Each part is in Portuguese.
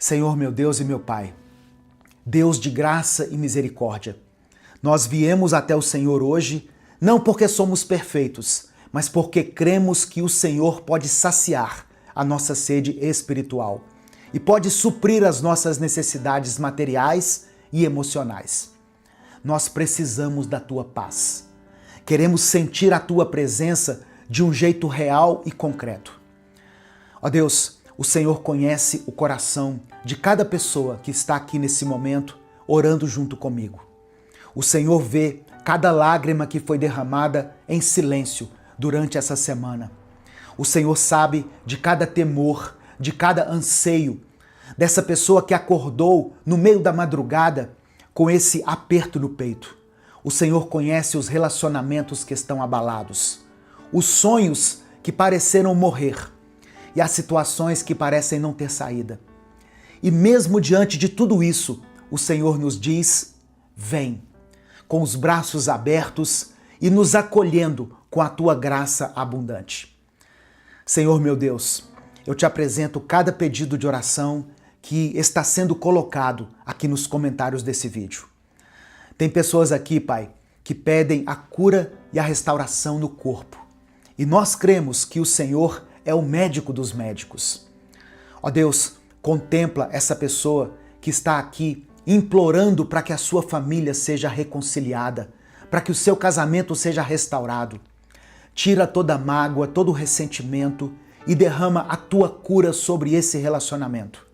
Senhor meu Deus e meu Pai, Deus de graça e misericórdia, nós viemos até o Senhor hoje não porque somos perfeitos, mas porque cremos que o Senhor pode saciar a nossa sede espiritual e pode suprir as nossas necessidades materiais e emocionais. Nós precisamos da Tua paz. Queremos sentir a Tua presença de um jeito real e concreto. Ó Deus, o Senhor conhece o coração de cada pessoa que está aqui nesse momento orando junto comigo. O Senhor vê cada lágrima que foi derramada em silêncio durante essa semana. O Senhor sabe de cada temor, de cada anseio, dessa pessoa que acordou no meio da madrugada com esse aperto no peito. O Senhor conhece os relacionamentos que estão abalados, os sonhos que pareceram morrer e as situações que parecem não ter saída. E mesmo diante de tudo isso, o Senhor nos diz: vem, com os braços abertos e nos acolhendo com a Tua graça abundante. Senhor meu Deus, eu te apresento cada pedido de oração que está sendo colocado aqui nos comentários desse vídeo. Tem pessoas aqui, Pai, que pedem a cura e a restauração no corpo. E nós cremos que o Senhor é o médico dos médicos. Ó Deus, contempla essa pessoa que está aqui implorando para que a sua família seja reconciliada, para que o seu casamento seja restaurado. Tira toda a mágoa, todo o ressentimento e derrama a Tua cura sobre esse relacionamento.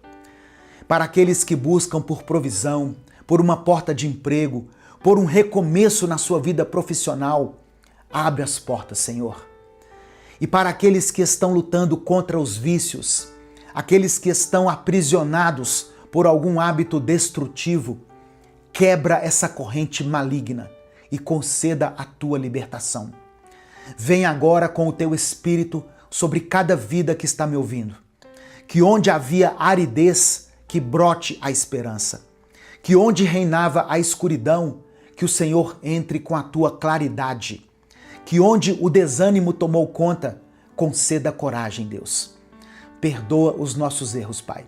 Para aqueles que buscam por provisão, por uma porta de emprego, por um recomeço na sua vida profissional, abre as portas, Senhor. E para aqueles que estão lutando contra os vícios, aqueles que estão aprisionados por algum hábito destrutivo, quebra essa corrente maligna e conceda a Tua libertação. Vem agora com o Teu Espírito sobre cada vida que está me ouvindo. Que onde havia aridez, que brote a esperança. Que onde reinava a escuridão, que o Senhor entre com a Tua claridade. Que onde o desânimo tomou conta, conceda coragem, Deus. Perdoa os nossos erros, Pai.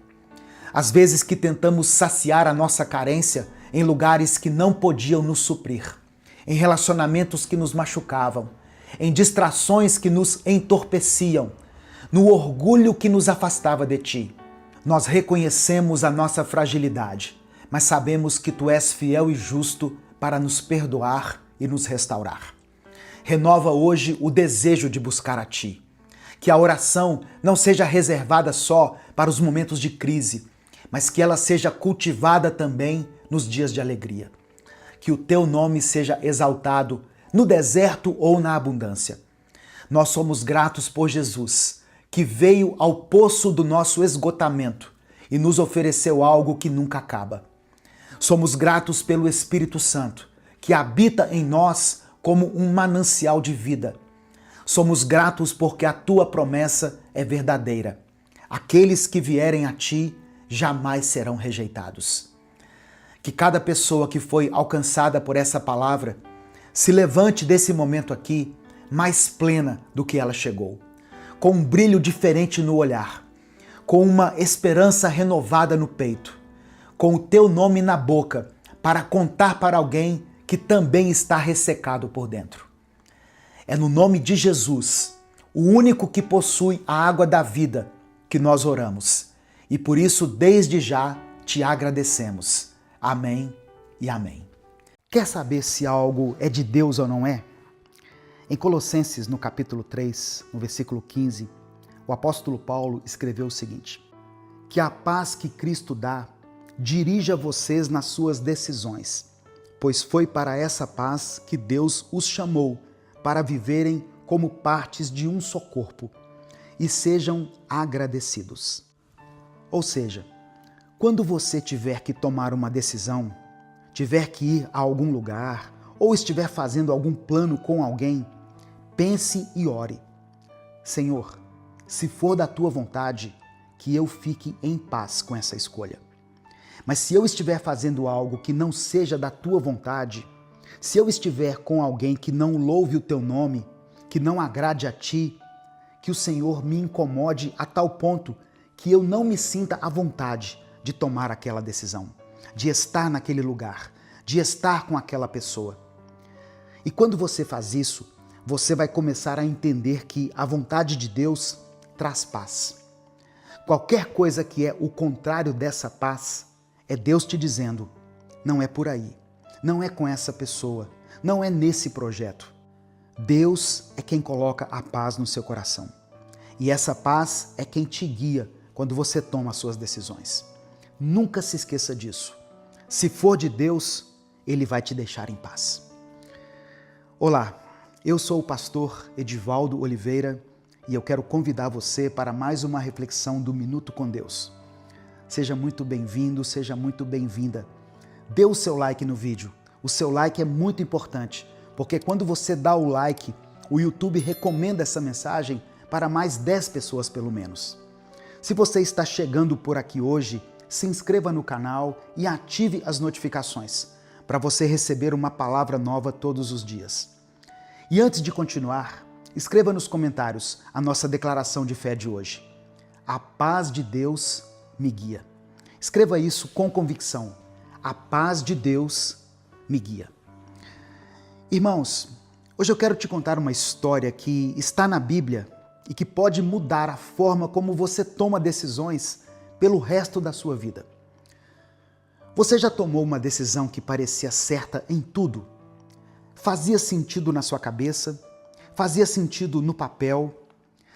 Às vezes que tentamos saciar a nossa carência em lugares que não podiam nos suprir, em relacionamentos que nos machucavam, em distrações que nos entorpeciam, no orgulho que nos afastava de Ti. Nós reconhecemos a nossa fragilidade, mas sabemos que Tu és fiel e justo para nos perdoar e nos restaurar. Renova hoje o desejo de buscar a Ti. Que a oração não seja reservada só para os momentos de crise, mas que ela seja cultivada também nos dias de alegria. Que o Teu nome seja exaltado no deserto ou na abundância. Nós somos gratos por Jesus, que veio ao poço do nosso esgotamento e nos ofereceu algo que nunca acaba. Somos gratos pelo Espírito Santo, que habita em nós como um manancial de vida. Somos gratos porque a Tua promessa é verdadeira. Aqueles que vierem a Ti jamais serão rejeitados. Que cada pessoa que foi alcançada por essa palavra se levante desse momento aqui mais plena do que ela chegou, com um brilho diferente no olhar, com uma esperança renovada no peito, com o Teu nome na boca para contar para alguém que também está ressecado por dentro. É no nome de Jesus, o único que possui a água da vida, que nós oramos. E por isso, desde já, Te agradecemos. Amém e amém. Quer saber se algo é de Deus ou não é? Em Colossenses, no capítulo 3, no versículo 15, o apóstolo Paulo escreveu o seguinte: que a paz que Cristo dá dirija vocês nas suas decisões, pois foi para essa paz que Deus os chamou, para viverem como partes de um só corpo, e sejam agradecidos. Ou seja, quando você tiver que tomar uma decisão, tiver que ir a algum lugar, ou estiver fazendo algum plano com alguém, pense e ore. Senhor, se for da Tua vontade, que eu fique em paz com essa escolha. Mas se eu estiver fazendo algo que não seja da Tua vontade, se eu estiver com alguém que não louve o Teu nome, que não agrade a Ti, que o Senhor me incomode a tal ponto que eu não me sinta à vontade de tomar aquela decisão, de estar naquele lugar, de estar com aquela pessoa. E quando você faz isso, você vai começar a entender que a vontade de Deus traz paz. Qualquer coisa que é o contrário dessa paz, é Deus te dizendo, não é por aí, não é com essa pessoa, não é nesse projeto. Deus é quem coloca a paz no seu coração. E essa paz é quem te guia quando você toma as suas decisões. Nunca se esqueça disso. Se for de Deus, Ele vai te deixar em paz. Olá, eu sou o pastor Edivaldo Oliveira e eu quero convidar você para mais uma reflexão do Minuto com Deus. Seja muito bem-vindo, seja muito bem-vinda. Dê o seu like no vídeo. O seu like é muito importante, porque quando você dá o like, o YouTube recomenda essa mensagem para mais 10 pessoas pelo menos. Se você está chegando por aqui hoje, se inscreva no canal e ative as notificações, para você receber uma palavra nova todos os dias. E antes de continuar, escreva nos comentários a nossa declaração de fé de hoje. A paz de Deus me guia. Escreva isso com convicção. A paz de Deus me guia. Irmãos, hoje eu quero te contar uma história que está na Bíblia e que pode mudar a forma como você toma decisões pelo resto da sua vida. Você já tomou uma decisão que parecia certa em tudo? Fazia sentido na sua cabeça, fazia sentido no papel,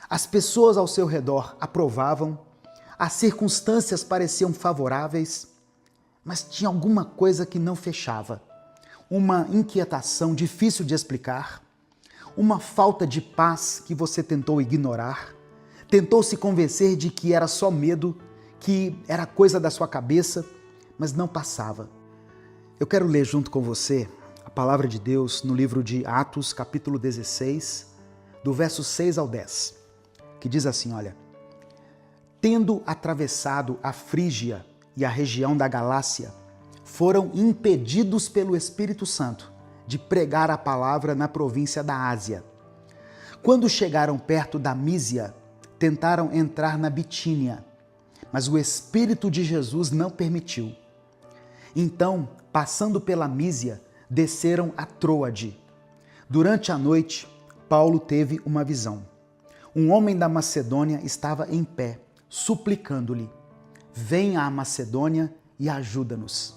as pessoas ao seu redor aprovavam, as circunstâncias pareciam favoráveis, mas tinha alguma coisa que não fechava, uma inquietação difícil de explicar, uma falta de paz que você tentou ignorar, tentou se convencer de que era só medo, que era coisa da sua cabeça, mas não passava. Eu quero ler junto com você a palavra de Deus no livro de Atos, capítulo 16, do verso 6 ao 10, que diz assim, olha, tendo atravessado a Frígia e a região da Galácia, foram impedidos pelo Espírito Santo de pregar a palavra na província da Ásia. Quando chegaram perto da Mísia, tentaram entrar na Bitínia, mas o Espírito de Jesus não permitiu. Então, passando pela Mísia, desceram a Troade. Durante a noite, Paulo teve uma visão. Um homem da Macedônia estava em pé, suplicando-lhe, venha à Macedônia e ajuda-nos.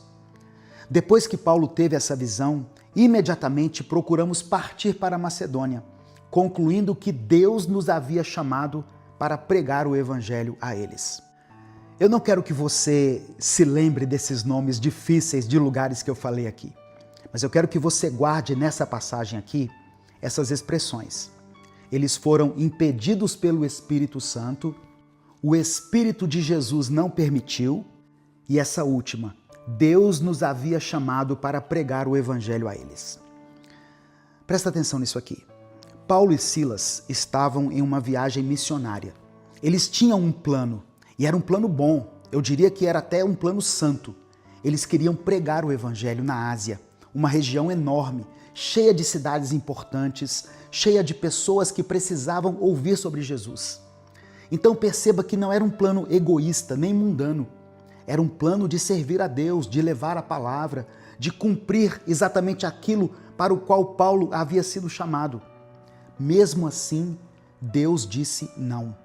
Depois que Paulo teve essa visão, imediatamente procuramos partir para a Macedônia, concluindo que Deus nos havia chamado para pregar o Evangelho a eles. Eu não quero que você se lembre desses nomes difíceis de lugares que eu falei aqui, mas eu quero que você guarde nessa passagem aqui essas expressões. Eles foram impedidos pelo Espírito Santo, o Espírito de Jesus não permitiu, e essa última, Deus nos havia chamado para pregar o Evangelho a eles. Presta atenção nisso aqui. Paulo e Silas estavam em uma viagem missionária. Eles tinham um plano, e era um plano bom, eu diria que era até um plano santo. Eles queriam pregar o Evangelho na Ásia, uma região enorme, cheia de cidades importantes, cheia de pessoas que precisavam ouvir sobre Jesus. Então perceba que não era um plano egoísta nem mundano. Era um plano de servir a Deus, de levar a palavra, de cumprir exatamente aquilo para o qual Paulo havia sido chamado. Mesmo assim, Deus disse não.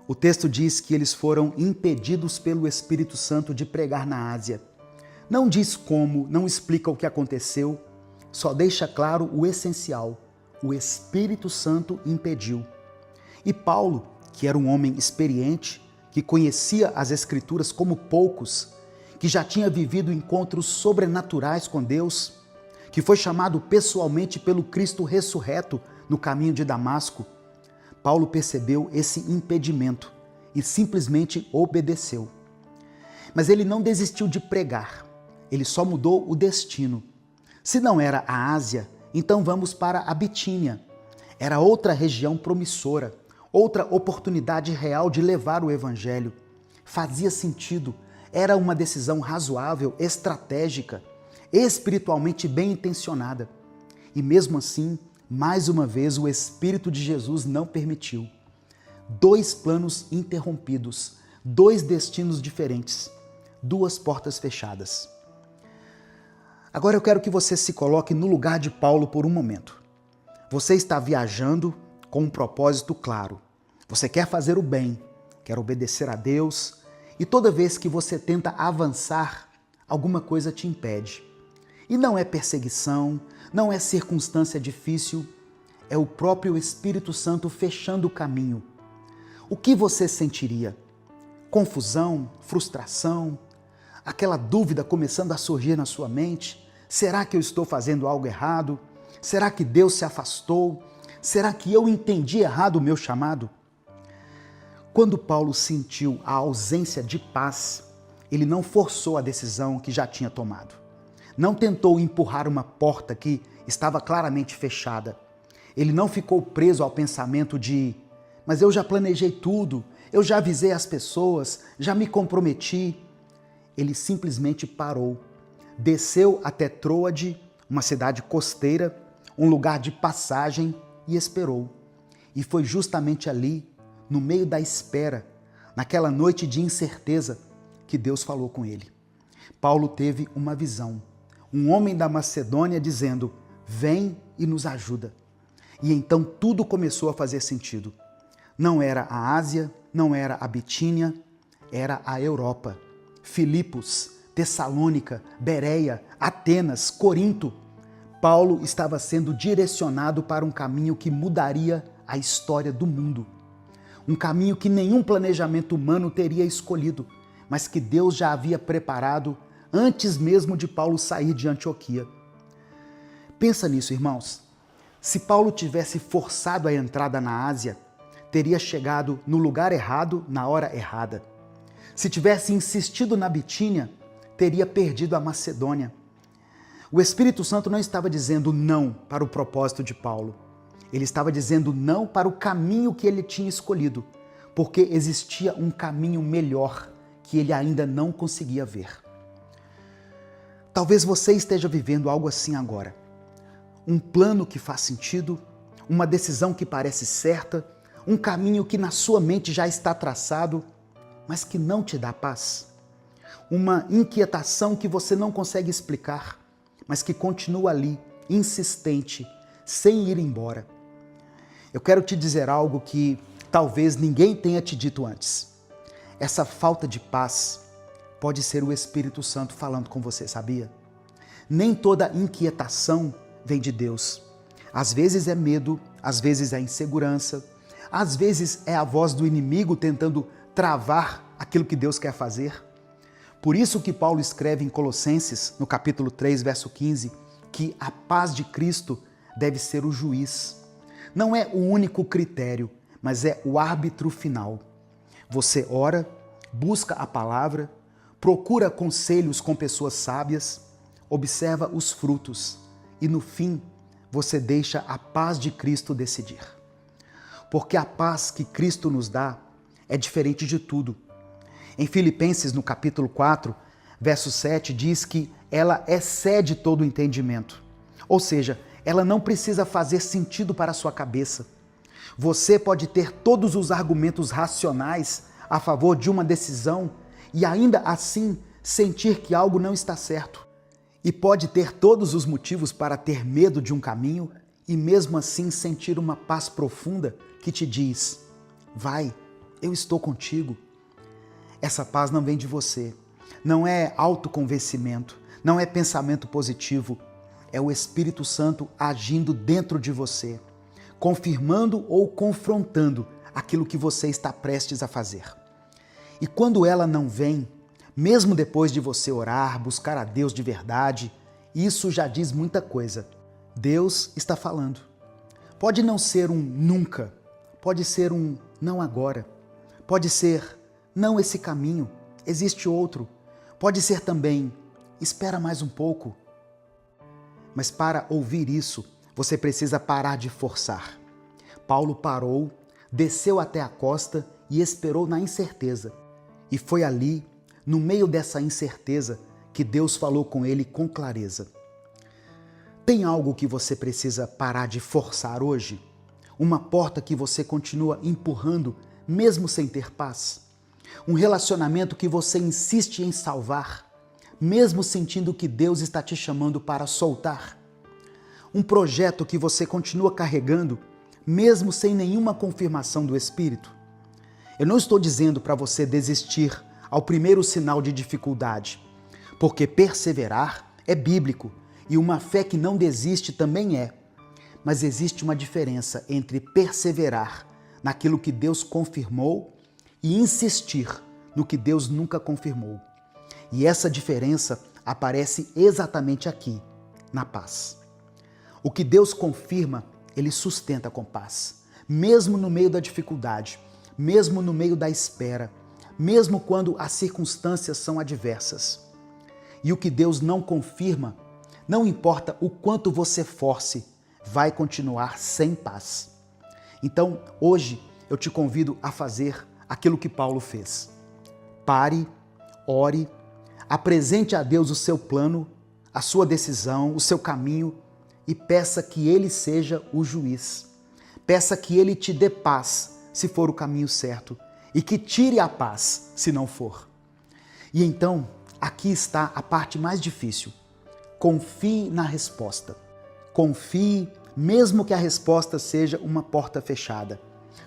O texto diz que eles foram impedidos pelo Espírito Santo de pregar na Ásia. Não diz como, não explica o que aconteceu, só deixa claro o essencial. O Espírito Santo impediu. E Paulo, que era um homem experiente, que conhecia as Escrituras como poucos, que já tinha vivido encontros sobrenaturais com Deus, que foi chamado pessoalmente pelo Cristo ressurreto no caminho de Damasco, Paulo percebeu esse impedimento e simplesmente obedeceu. Mas ele não desistiu de pregar, ele só mudou o destino. Se não era a Ásia, então vamos para a Bitínia. Era outra região promissora, outra oportunidade real de levar o Evangelho. Fazia sentido, era uma decisão razoável, estratégica, espiritualmente bem intencionada. E mesmo assim, mais uma vez o Espírito de Jesus não permitiu. 2 planos interrompidos, 2 destinos diferentes. duas portas fechadas. Agora eu quero que você se coloque no lugar de Paulo por um momento. Você está viajando com um propósito claro. Você quer fazer o bem, quer obedecer a Deus, e toda vez que você tenta avançar, alguma coisa te impede. E não é perseguição, não é circunstância difícil, é o próprio Espírito Santo fechando o caminho. O que você sentiria? Confusão, frustração, aquela dúvida começando a surgir na sua mente? Será que eu estou fazendo algo errado? Será que Deus se afastou? Será que eu entendi errado o meu chamado? Quando Paulo sentiu a ausência de paz, ele não forçou a decisão que já tinha tomado. Não tentou empurrar uma porta que estava claramente fechada. Ele não ficou preso ao pensamento de: mas eu já planejei tudo, eu já avisei as pessoas, já me comprometi. Ele simplesmente parou, desceu até Troade, uma cidade costeira, um lugar de passagem, e esperou. E foi justamente ali, no meio da espera, naquela noite de incerteza, que Deus falou com ele. Paulo teve uma visão, um homem da Macedônia dizendo: vem e nos ajuda. E então tudo começou a fazer sentido. Não era a Ásia, não era a Bitínia, era a Europa. Filipos, Tessalônica, Bereia, Atenas, Corinto. Paulo estava sendo direcionado para um caminho que mudaria a história do mundo. Um caminho que nenhum planejamento humano teria escolhido, mas que Deus já havia preparado antes mesmo de Paulo sair de Antioquia. Pensa nisso, irmãos. Se Paulo tivesse forçado a entrada na Ásia, teria chegado no lugar errado, na hora errada. Se tivesse insistido na Bitínia, teria perdido a Macedônia. O Espírito Santo não estava dizendo não para o propósito de Paulo. Ele estava dizendo não para o caminho que ele tinha escolhido, porque existia um caminho melhor que ele ainda não conseguia ver. Talvez você esteja vivendo algo assim agora. Um plano que faz sentido, uma decisão que parece certa, um caminho que na sua mente já está traçado, mas que não te dá paz. Uma inquietação que você não consegue explicar, mas que continua ali, insistente, sem ir embora. Eu quero te dizer algo que talvez ninguém tenha te dito antes. Essa falta de paz pode ser o Espírito Santo falando com você, sabia? Nem toda inquietação vem de Deus. Às vezes é medo, às vezes é insegurança, às vezes é a voz do inimigo tentando travar aquilo que Deus quer fazer. Por isso que Paulo escreve em Colossenses, no capítulo 3, verso 15, que a paz de Cristo deve ser o juiz. Não é o único critério, mas é o árbitro final. Você ora, busca a palavra, procura conselhos com pessoas sábias, observa os frutos e no fim você deixa a paz de Cristo decidir. Porque a paz que Cristo nos dá é diferente de tudo. Em Filipenses, no capítulo 4, verso 7, diz que ela excede todo o entendimento. Ou seja, ela não precisa fazer sentido para a sua cabeça. Você pode ter todos os argumentos racionais a favor de uma decisão e ainda assim sentir que algo não está certo. E pode ter todos os motivos para ter medo de um caminho e mesmo assim sentir uma paz profunda que te diz: vai, eu estou contigo. Essa paz não vem de você, não é autoconvencimento, não é pensamento positivo, é o Espírito Santo agindo dentro de você, confirmando ou confrontando aquilo que você está prestes a fazer. E quando ela não vem, mesmo depois de você orar, buscar a Deus de verdade, isso já diz muita coisa. Deus está falando. Pode não ser um nunca, pode ser um não agora, pode ser não esse caminho, existe outro, pode ser também espera mais um pouco. Mas para ouvir isso, você precisa parar de forçar. Paulo parou, desceu até a costa e esperou na incerteza. E foi ali, no meio dessa incerteza, que Deus falou com ele com clareza. Tem algo que você precisa parar de forçar hoje? Uma porta que você continua empurrando, mesmo sem ter paz? Um relacionamento que você insiste em salvar, mesmo sentindo que Deus está te chamando para soltar. Um projeto que você continua carregando, mesmo sem nenhuma confirmação do Espírito. Eu não estou dizendo para você desistir ao primeiro sinal de dificuldade, porque perseverar é bíblico e uma fé que não desiste também é. Mas existe uma diferença entre perseverar naquilo que Deus confirmou e insistir no que Deus nunca confirmou. E essa diferença aparece exatamente aqui, na paz. O que Deus confirma, Ele sustenta com paz, mesmo no meio da dificuldade, mesmo no meio da espera, mesmo quando as circunstâncias são adversas. E o que Deus não confirma, não importa o quanto você force, vai continuar sem paz. Então, hoje, eu te convido a fazer aquilo que Paulo fez. Pare, ore, apresente a Deus o seu plano, a sua decisão, o seu caminho e peça que Ele seja o juiz. Peça que Ele te dê paz, se for o caminho certo, e que tire a paz, se não for. E então, aqui está a parte mais difícil. Confie na resposta. Confie, mesmo que a resposta seja uma porta fechada.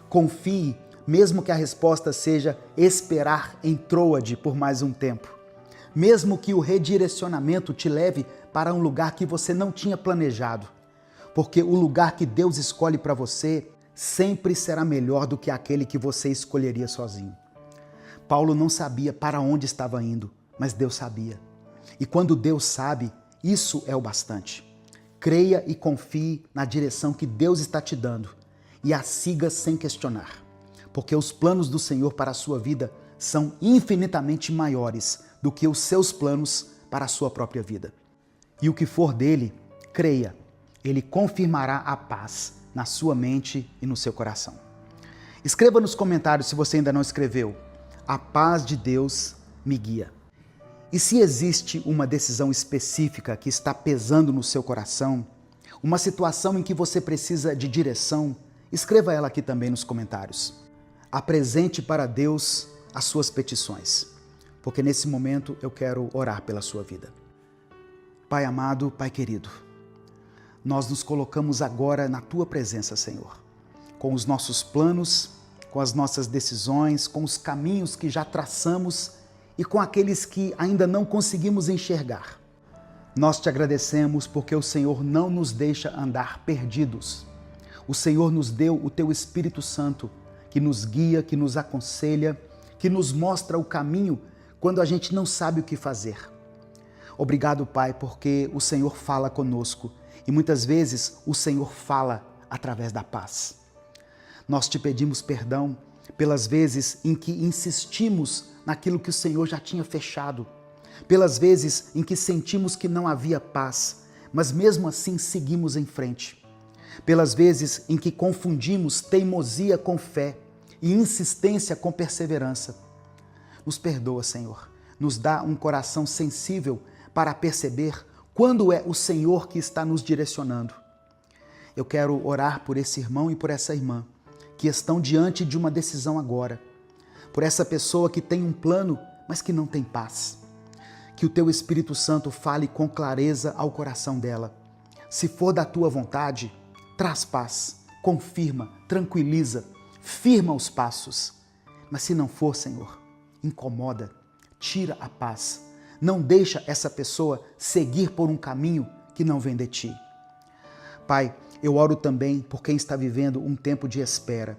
Confie, mesmo que a resposta seja esperar em Troade por mais um tempo. Mesmo que o redirecionamento te leve para um lugar que você não tinha planejado. Porque o lugar que Deus escolhe para você sempre será melhor do que aquele que você escolheria sozinho. Paulo não sabia para onde estava indo, mas Deus sabia. E quando Deus sabe, isso é o bastante. Creia e confie na direção que Deus está te dando e a siga sem questionar. Porque os planos do Senhor para a sua vida são infinitamente maiores do que os seus planos para a sua própria vida. E o que for dele, creia, ele confirmará a paz na sua mente e no seu coração. Escreva nos comentários se você ainda não escreveu. A paz de Deus me guia. E se existe uma decisão específica que está pesando no seu coração, uma situação em que você precisa de direção, escreva ela aqui também nos comentários. Apresente para Deus as suas petições, porque nesse momento eu quero orar pela sua vida. Pai amado, Pai querido, nós nos colocamos agora na Tua presença, Senhor, com os nossos planos, com as nossas decisões, com os caminhos que já traçamos e com aqueles que ainda não conseguimos enxergar. Nós te agradecemos porque o Senhor não nos deixa andar perdidos. O Senhor nos deu o Teu Espírito Santo, que nos guia, que nos aconselha, que nos mostra o caminho quando a gente não sabe o que fazer. Obrigado, Pai, porque o Senhor fala conosco e muitas vezes o Senhor fala através da paz. Nós te pedimos perdão pelas vezes em que insistimos naquilo que o Senhor já tinha fechado, pelas vezes em que sentimos que não havia paz, mas mesmo assim seguimos em frente, pelas vezes em que confundimos teimosia com fé e insistência com perseverança. Nos perdoa, Senhor, nos dá um coração sensível para perceber quando é o Senhor que está nos direcionando. Eu quero orar por esse irmão e por essa irmã que estão diante de uma decisão agora, por essa pessoa que tem um plano, mas que não tem paz. Que o Teu Espírito Santo fale com clareza ao coração dela. Se for da Tua vontade, traz paz, confirma, tranquiliza, firma os passos. Mas se não for, Senhor, incomoda, tira a paz. Não deixa essa pessoa seguir por um caminho que não vem de Ti. Pai, eu oro também por quem está vivendo um tempo de espera,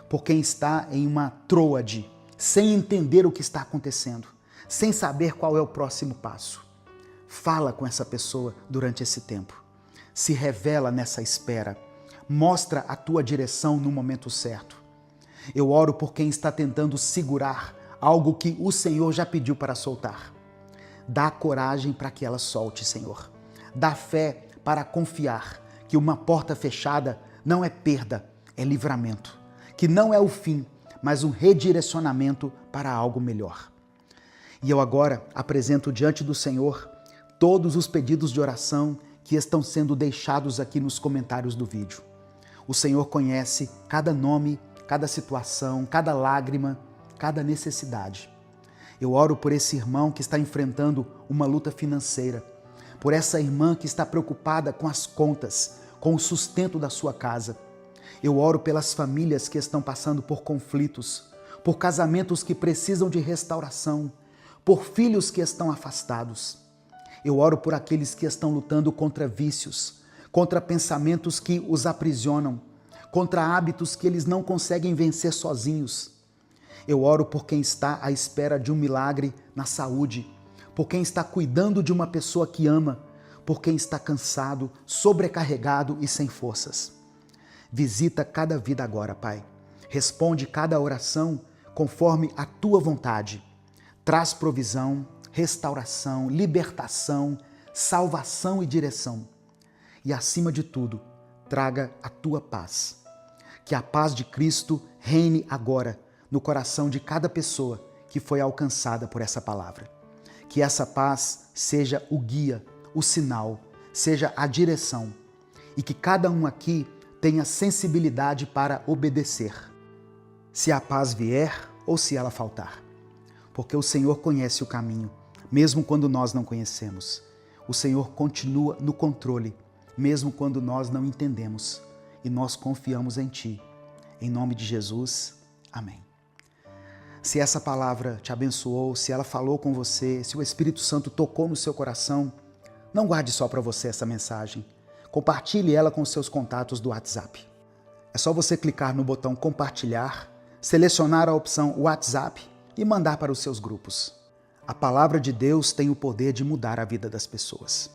por quem está em uma Troade, sem entender o que está acontecendo, sem saber qual é o próximo passo. Fala com essa pessoa durante esse tempo. Se revela nessa espera. Mostra a Tua direção no momento certo. Eu oro por quem está tentando segurar algo que o Senhor já pediu para soltar. Dá coragem para que ela solte, Senhor. Dá fé para confiar que uma porta fechada não é perda, é livramento. Que não é o fim, mas um redirecionamento para algo melhor. E eu agora apresento diante do Senhor todos os pedidos de oração que estão sendo deixados aqui nos comentários do vídeo. O Senhor conhece cada nome, cada situação, cada lágrima, cada necessidade. Eu oro por esse irmão que está enfrentando uma luta financeira, por essa irmã que está preocupada com as contas, com o sustento da sua casa. Eu oro pelas famílias que estão passando por conflitos, por casamentos que precisam de restauração, por filhos que estão afastados. Eu oro por aqueles que estão lutando contra vícios, contra pensamentos que os aprisionam, contra hábitos que eles não conseguem vencer sozinhos. Eu oro por quem está à espera de um milagre na saúde, por quem está cuidando de uma pessoa que ama, por quem está cansado, sobrecarregado e sem forças. Visita cada vida agora, Pai. Responde cada oração conforme a tua vontade. Traz provisão, restauração, libertação, salvação e direção. E acima de tudo, traga a tua paz. Que a paz de Cristo reine agora no coração de cada pessoa que foi alcançada por essa palavra. Que essa paz seja o guia, o sinal, seja a direção. E que cada um aqui tenha sensibilidade para obedecer, se a paz vier ou se ela faltar. Porque o Senhor conhece o caminho, mesmo quando nós não conhecemos. O Senhor continua no controle, mesmo quando nós não entendemos. E nós confiamos em Ti. Em nome de Jesus, amém. Se essa palavra te abençoou, se ela falou com você, se o Espírito Santo tocou no seu coração, não guarde só para você essa mensagem. Compartilhe ela com seus contatos do WhatsApp. É só você clicar no botão compartilhar, selecionar a opção WhatsApp e mandar para os seus grupos. A palavra de Deus tem o poder de mudar a vida das pessoas.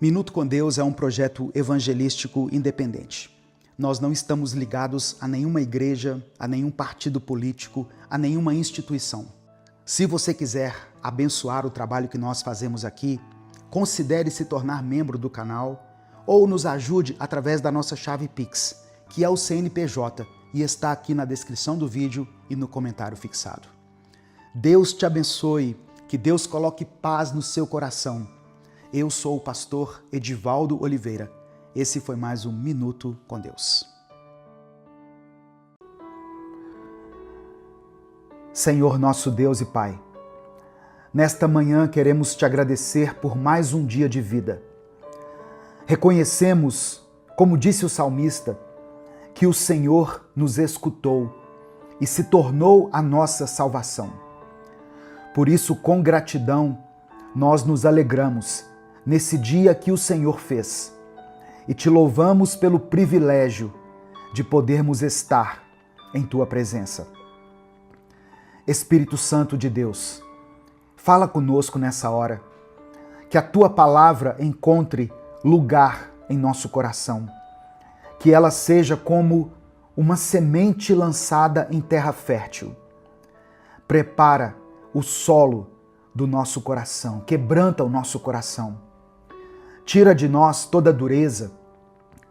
Minuto com Deus é um projeto evangelístico independente. Nós não estamos ligados a nenhuma igreja, a nenhum partido político, a nenhuma instituição. Se você quiser abençoar o trabalho que nós fazemos aqui, considere se tornar membro do canal ou nos ajude através da nossa chave Pix, que é o CNPJ e está aqui na descrição do vídeo e no comentário fixado. Deus te abençoe, que Deus coloque paz no seu coração. Eu sou o pastor Edivaldo Oliveira. Esse foi mais um Minuto com Deus. Senhor nosso Deus e Pai, nesta manhã queremos te agradecer por mais um dia de vida. Reconhecemos, como disse o salmista, que o Senhor nos escutou e se tornou a nossa salvação. Por isso, com gratidão, nós nos alegramos nesse dia que o Senhor fez e te louvamos pelo privilégio de podermos estar em tua presença. Espírito Santo de Deus, fala conosco nessa hora, que a tua palavra encontre lugar em nosso coração, que ela seja como uma semente lançada em terra fértil. Prepara o solo do nosso coração, quebranta o nosso coração. Tira de nós toda dureza,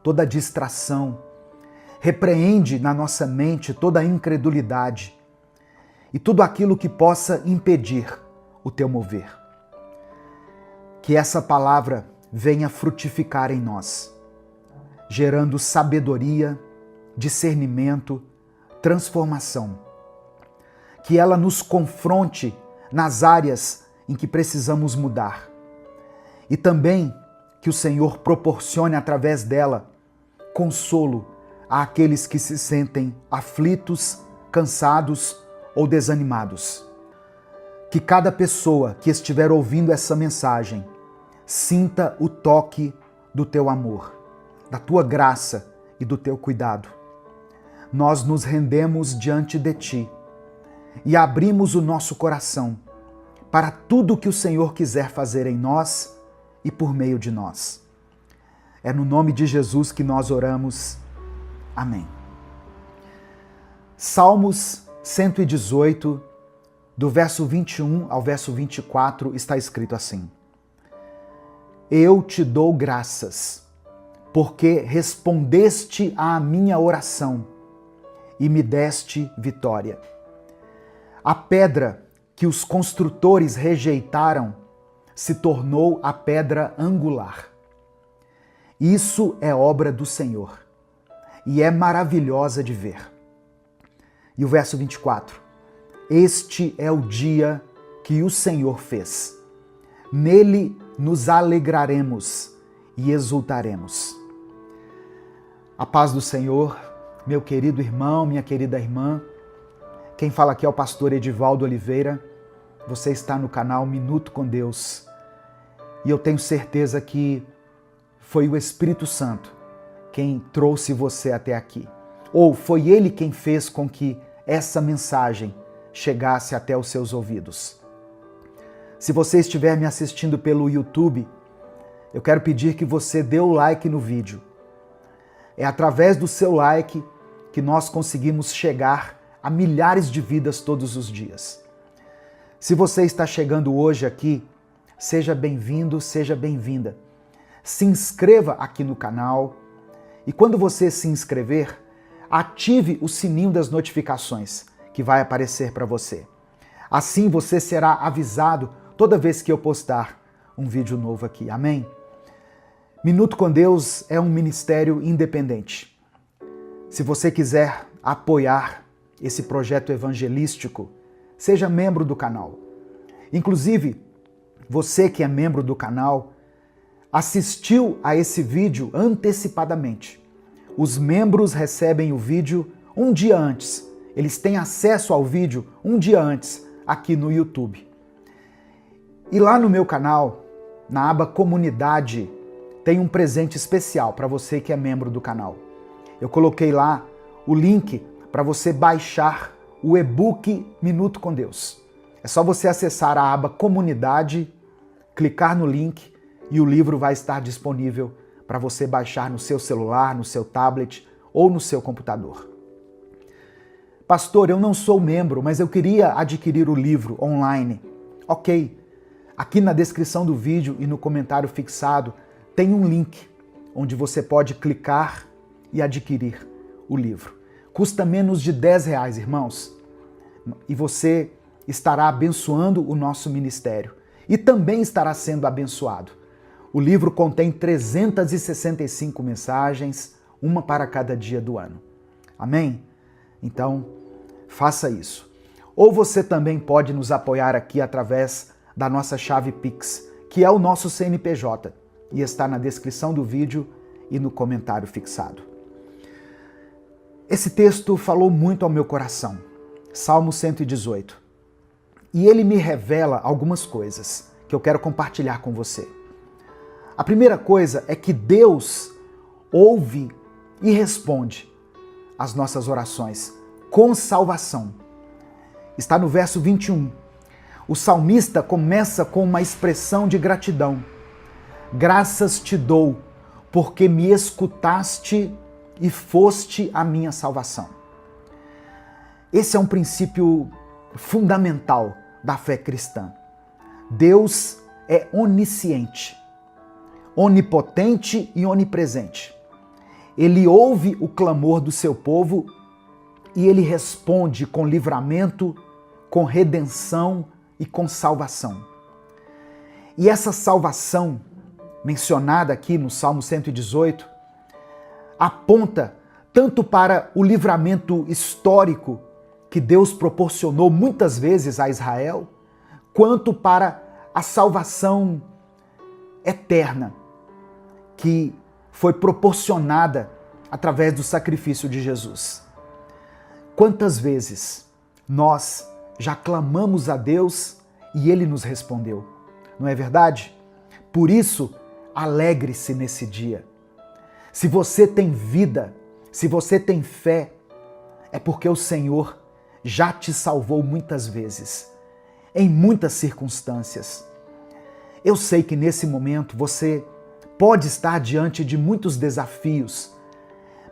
toda distração, repreende na nossa mente toda incredulidade e tudo aquilo que possa impedir o teu mover. Que essa palavra venha frutificar em nós, gerando sabedoria, discernimento, transformação. Que ela nos confronte nas áreas em que precisamos mudar. E também que o Senhor proporcione através dela consolo àqueles que se sentem aflitos, cansados ou desanimados. Que cada pessoa que estiver ouvindo essa mensagem sinta o toque do teu amor, da tua graça e do teu cuidado. Nós nos rendemos diante de ti e abrimos o nosso coração para tudo que o Senhor quiser fazer em nós e por meio de nós. É no nome de Jesus que nós oramos. Amém. Salmos 118, do verso 21 ao verso 24, está escrito assim: Eu te dou graças, porque respondeste à minha oração e me deste vitória. A pedra que os construtores rejeitaram se tornou a pedra angular. Isso é obra do Senhor e é maravilhosa de ver. E o verso 24: Este é o dia que o Senhor fez. Nele nos alegraremos e exultaremos. A paz do Senhor, meu querido irmão, minha querida irmã. Quem fala aqui é o pastor Edivaldo Oliveira. Você está no canal Minuto com Deus. E eu tenho certeza que foi o Espírito Santo quem trouxe você até aqui. Ou foi Ele quem fez com que essa mensagem chegasse até os seus ouvidos. Se você estiver me assistindo pelo YouTube, eu quero pedir que você dê o like no vídeo. É através do seu like que nós conseguimos chegar a milhares de vidas todos os dias. Se você está chegando hoje aqui, seja bem-vindo, seja bem-vinda. Se inscreva aqui no canal e quando você se inscrever, ative o sininho das notificações que vai aparecer para você. Assim você será avisado toda vez que eu postar um vídeo novo aqui. Amém? Minuto com Deus é um ministério independente. Se você quiser apoiar esse projeto evangelístico, seja membro do canal. Inclusive, você que é membro do canal, assistiu a esse vídeo antecipadamente. Os membros recebem o vídeo um dia antes. Eles têm acesso ao vídeo um dia antes aqui no YouTube. E lá no meu canal, na aba Comunidade, tem um presente especial para você que é membro do canal. Eu coloquei lá o link para você baixar o e-book Minuto com Deus. É só você acessar a aba Comunidade, clicar no link e o livro vai estar disponível para você baixar no seu celular, no seu tablet ou no seu computador. Pastor, eu não sou membro, mas eu queria adquirir o livro online. Ok, aqui na descrição do vídeo e no comentário fixado tem um link onde você pode clicar e adquirir o livro. Custa menos de R$10, irmãos. E você estará abençoando o nosso ministério e também estará sendo abençoado. O livro contém 365 mensagens, uma para cada dia do ano. Amém? Então, faça isso. Ou você também pode nos apoiar aqui através da nossa chave Pix, que é o nosso CNPJ, e está na descrição do vídeo e no comentário fixado. Esse texto falou muito ao meu coração. Salmo 118. E ele me revela algumas coisas que eu quero compartilhar com você. A primeira coisa é que Deus ouve e responde às nossas orações com salvação. Está no verso 21. O salmista começa com uma expressão de gratidão. Graças te dou, porque me escutaste e foste a minha salvação. Esse é um princípio fundamental da fé cristã. Deus é onisciente, onipotente e onipresente. Ele ouve o clamor do seu povo e ele responde com livramento, com redenção e com salvação. E essa salvação, mencionada aqui no Salmo 118, aponta tanto para o livramento histórico que Deus proporcionou muitas vezes a Israel, quanto para a salvação eterna que foi proporcionada através do sacrifício de Jesus. Quantas vezes nós já clamamos a Deus e Ele nos respondeu, não é verdade? Por isso, alegre-se nesse dia. Se você tem vida, se você tem fé, é porque o Senhor já te salvou muitas vezes, em muitas circunstâncias. Eu sei que nesse momento você pode estar diante de muitos desafios,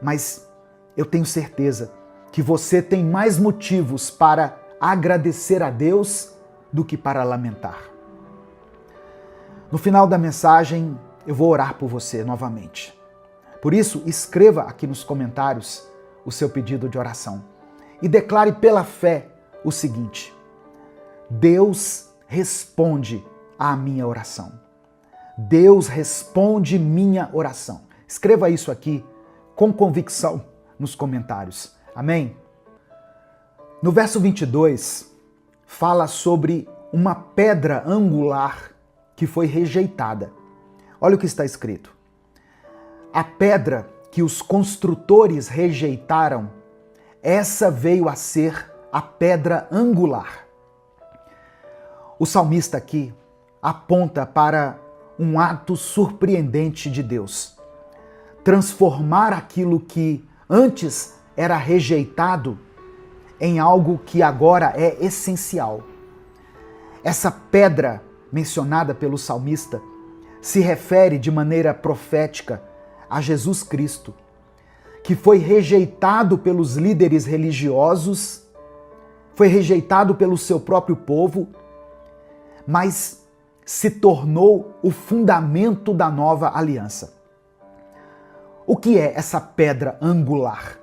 mas eu tenho certeza que você tem mais motivos para agradecer a Deus do que para lamentar. No final da mensagem, eu vou orar por você novamente. Por isso, escreva aqui nos comentários o seu pedido de oração e declare pela fé o seguinte: Deus responde à minha oração. Deus responde minha oração. Escreva isso aqui com convicção nos comentários. Amém? No verso 22, fala sobre uma pedra angular que foi rejeitada. Olha o que está escrito. A pedra que os construtores rejeitaram, essa veio a ser a pedra angular. O salmista aqui aponta para um ato surpreendente de Deus. Transformar aquilo que antes era rejeitado em algo que agora é essencial. Essa pedra mencionada pelo salmista se refere de maneira profética a Jesus Cristo, que foi rejeitado pelos líderes religiosos, foi rejeitado pelo seu próprio povo, mas se tornou o fundamento da nova aliança. O que é essa pedra angular?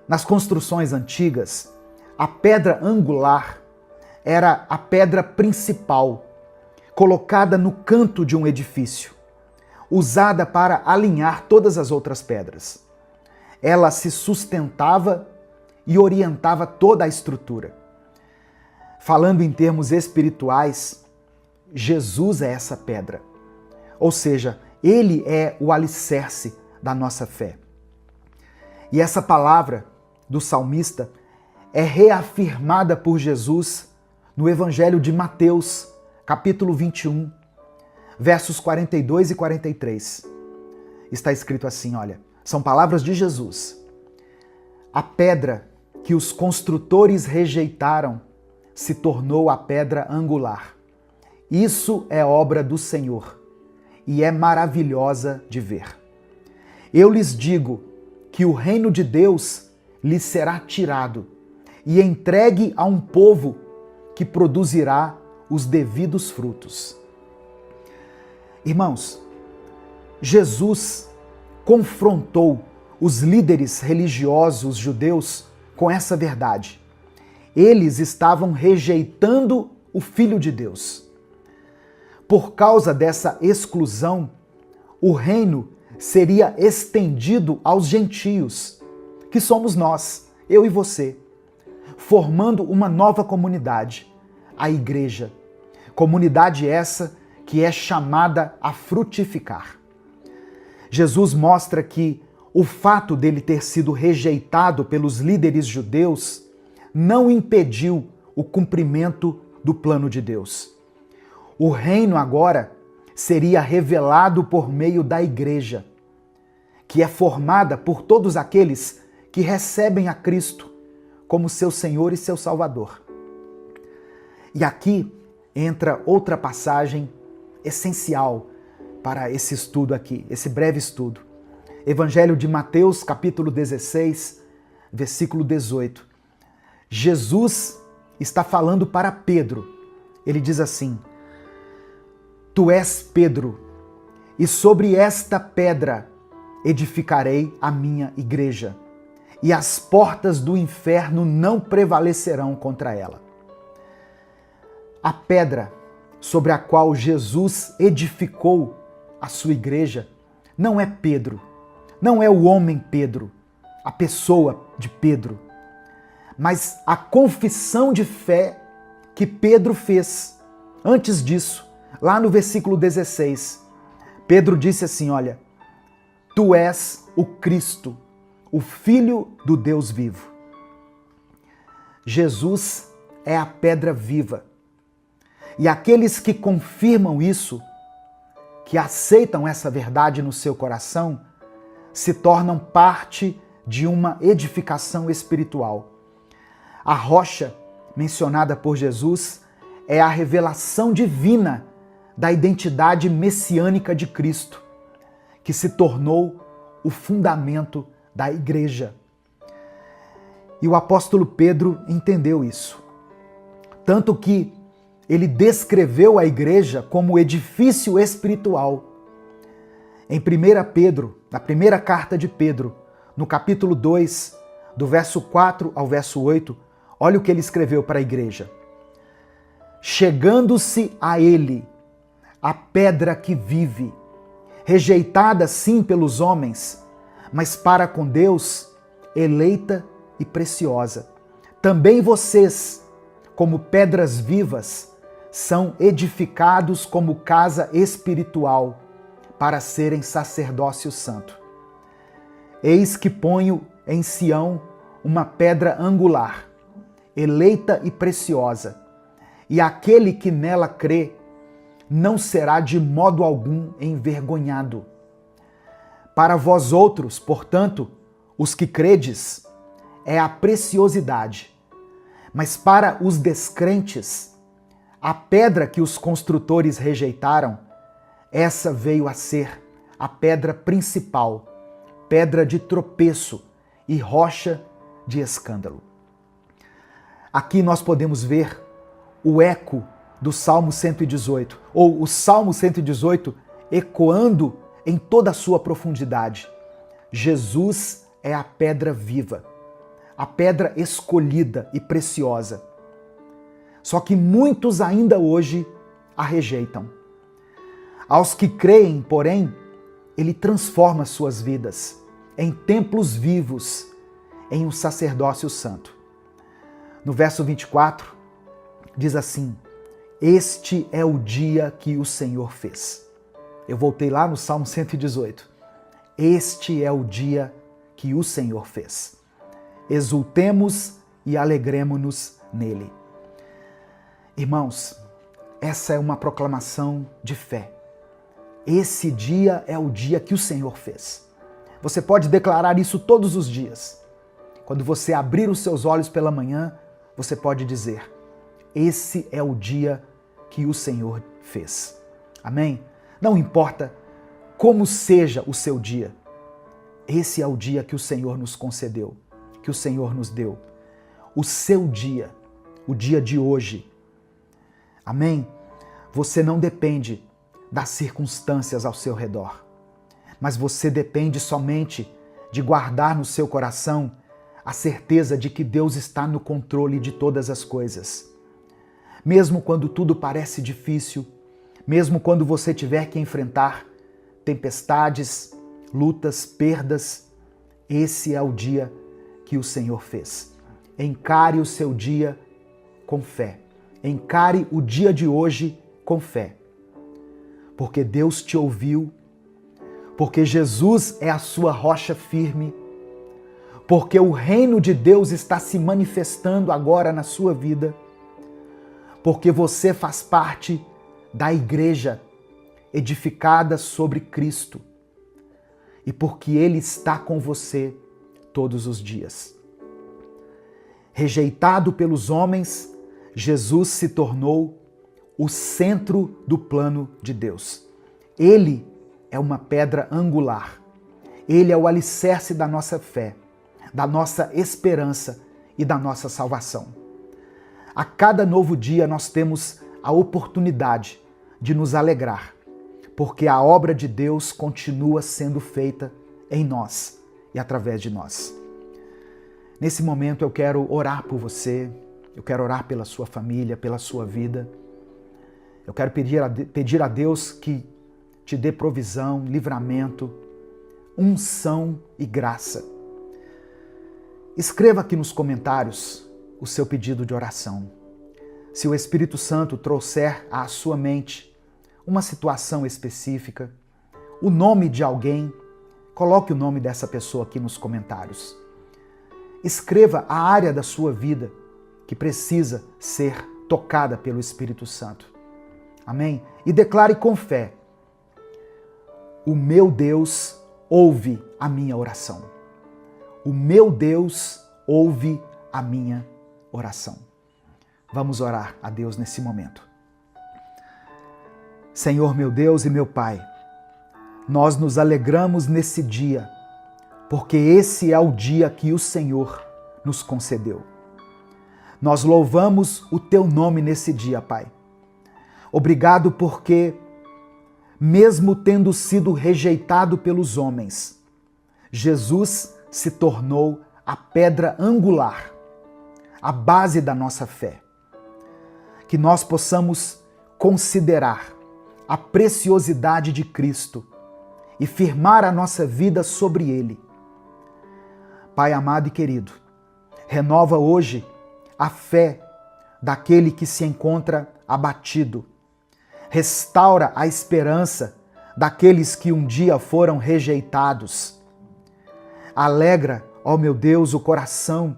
Nas construções antigas, a pedra angular era a pedra principal, colocada no canto de um edifício, usada para alinhar todas as outras pedras. Ela se sustentava e orientava toda a estrutura. Falando em termos espirituais, Jesus é essa pedra. Ou seja, ele é o alicerce da nossa fé. E essa palavra do salmista é reafirmada por Jesus no Evangelho de Mateus, capítulo 21, versos 42 e 43. Está escrito assim, olha, são palavras de Jesus. A pedra que os construtores rejeitaram se tornou a pedra angular. Isso é obra do Senhor e é maravilhosa de ver. Eu lhes digo que o reino de Deus lhes será tirado e entregue a um povo que produzirá os devidos frutos. Irmãos, Jesus confrontou os líderes religiosos judeus com essa verdade. Eles estavam rejeitando o Filho de Deus. Por causa dessa exclusão, o reino seria estendido aos gentios, que somos nós, eu e você, formando uma nova comunidade, a igreja. Comunidade essa que é chamada a frutificar. Jesus mostra que o fato dele ter sido rejeitado pelos líderes judeus não impediu o cumprimento do plano de Deus. O reino agora seria revelado por meio da igreja, que é formada por todos aqueles que recebem a Cristo como seu Senhor e seu Salvador. E aqui entra outra passagem essencial para esse estudo aqui, esse breve estudo. Evangelho de Mateus, capítulo 16, versículo 18. Jesus está falando para Pedro. Ele diz assim: Tu és Pedro, e sobre esta pedra edificarei a minha igreja, e as portas do inferno não prevalecerão contra ela. A pedra sobre a qual Jesus edificou a sua igreja não é Pedro, não é o homem Pedro, a pessoa de Pedro, mas a confissão de fé que Pedro fez. Antes disso, lá no versículo 16, Pedro disse assim, olha, Tu és o Cristo, o Filho do Deus vivo. Jesus é a pedra viva. E aqueles que confirmam isso, que aceitam essa verdade no seu coração, se tornam parte de uma edificação espiritual. A rocha mencionada por Jesus é a revelação divina da identidade messiânica de Cristo, que se tornou o fundamento da igreja. E o apóstolo Pedro entendeu isso. Tanto que ele descreveu a igreja como edifício espiritual. Em 1 Pedro, na primeira carta de Pedro, no capítulo 2, do verso 4 ao verso 8, olha o que ele escreveu para a igreja. Chegando-se a ele, a pedra que vive, rejeitada sim pelos homens, mas para com Deus, eleita e preciosa. Também vocês, como pedras vivas, são edificados como casa espiritual, para serem sacerdócio santo. Eis que ponho em Sião uma pedra angular, eleita e preciosa, e aquele que nela crê não será de modo algum envergonhado. Para vós outros, portanto, os que credes, é a preciosidade, mas para os descrentes, a pedra que os construtores rejeitaram, essa veio a ser a pedra principal, pedra de tropeço e rocha de escândalo. Aqui nós podemos ver o eco do Salmo 118, ou o Salmo 118 ecoando em toda a sua profundidade. Jesus é a pedra viva, a pedra escolhida e preciosa. Só que muitos ainda hoje a rejeitam. Aos que creem, porém, ele transforma suas vidas em templos vivos, em um sacerdócio santo. No verso 24, diz assim: este é o dia que o Senhor fez. Eu voltei lá no Salmo 118. Este é o dia que o Senhor fez. Exultemos e alegremo-nos nele. Irmãos, essa é uma proclamação de fé. Esse dia é o dia que o Senhor fez. Você pode declarar isso todos os dias. Quando você abrir os seus olhos pela manhã, você pode dizer: esse é o dia que o Senhor fez. Amém? Não importa como seja o seu dia, esse é o dia que o Senhor nos concedeu, que o Senhor nos deu. O seu dia, o dia de hoje. Amém? Você não depende das circunstâncias ao seu redor, mas você depende somente de guardar no seu coração a certeza de que Deus está no controle de todas as coisas. Mesmo quando tudo parece difícil, mesmo quando você tiver que enfrentar tempestades, lutas, perdas, esse é o dia que o Senhor fez. Encare o seu dia com fé. Encare o dia de hoje com fé. Porque Deus te ouviu, porque Jesus é a sua rocha firme, porque o reino de Deus está se manifestando agora na sua vida, porque você faz parte da igreja edificada sobre Cristo e porque Ele está com você todos os dias. Rejeitado pelos homens, Jesus se tornou o centro do plano de Deus. Ele é uma pedra angular. Ele é o alicerce da nossa fé, da nossa esperança e da nossa salvação. A cada novo dia nós temos a oportunidade de nos alegrar, porque a obra de Deus continua sendo feita em nós e através de nós. Nesse momento eu quero orar por você, eu quero orar pela sua família, pela sua vida. Eu quero pedir a Deus que te dê provisão, livramento, unção e graça. Escreva aqui nos comentários o seu pedido de oração. Se o Espírito Santo trouxer à sua mente uma situação específica, o nome de alguém, coloque o nome dessa pessoa aqui nos comentários. Escreva a área da sua vida que precisa ser tocada pelo Espírito Santo. Amém? E declare com fé: o meu Deus ouve a minha oração. O meu Deus ouve a minha oração. Vamos orar a Deus nesse momento. Senhor, meu Deus e meu Pai, nós nos alegramos nesse dia, porque esse é o dia que o Senhor nos concedeu. Nós louvamos o Teu nome nesse dia, Pai. Obrigado porque, mesmo tendo sido rejeitado pelos homens, Jesus se tornou a pedra angular, a base da nossa fé. Que nós possamos considerar a preciosidade de Cristo e firmar a nossa vida sobre Ele. Pai amado e querido, renova hoje a fé daquele que se encontra abatido. Restaura a esperança daqueles que um dia foram rejeitados. Alegra, ó meu Deus, o coração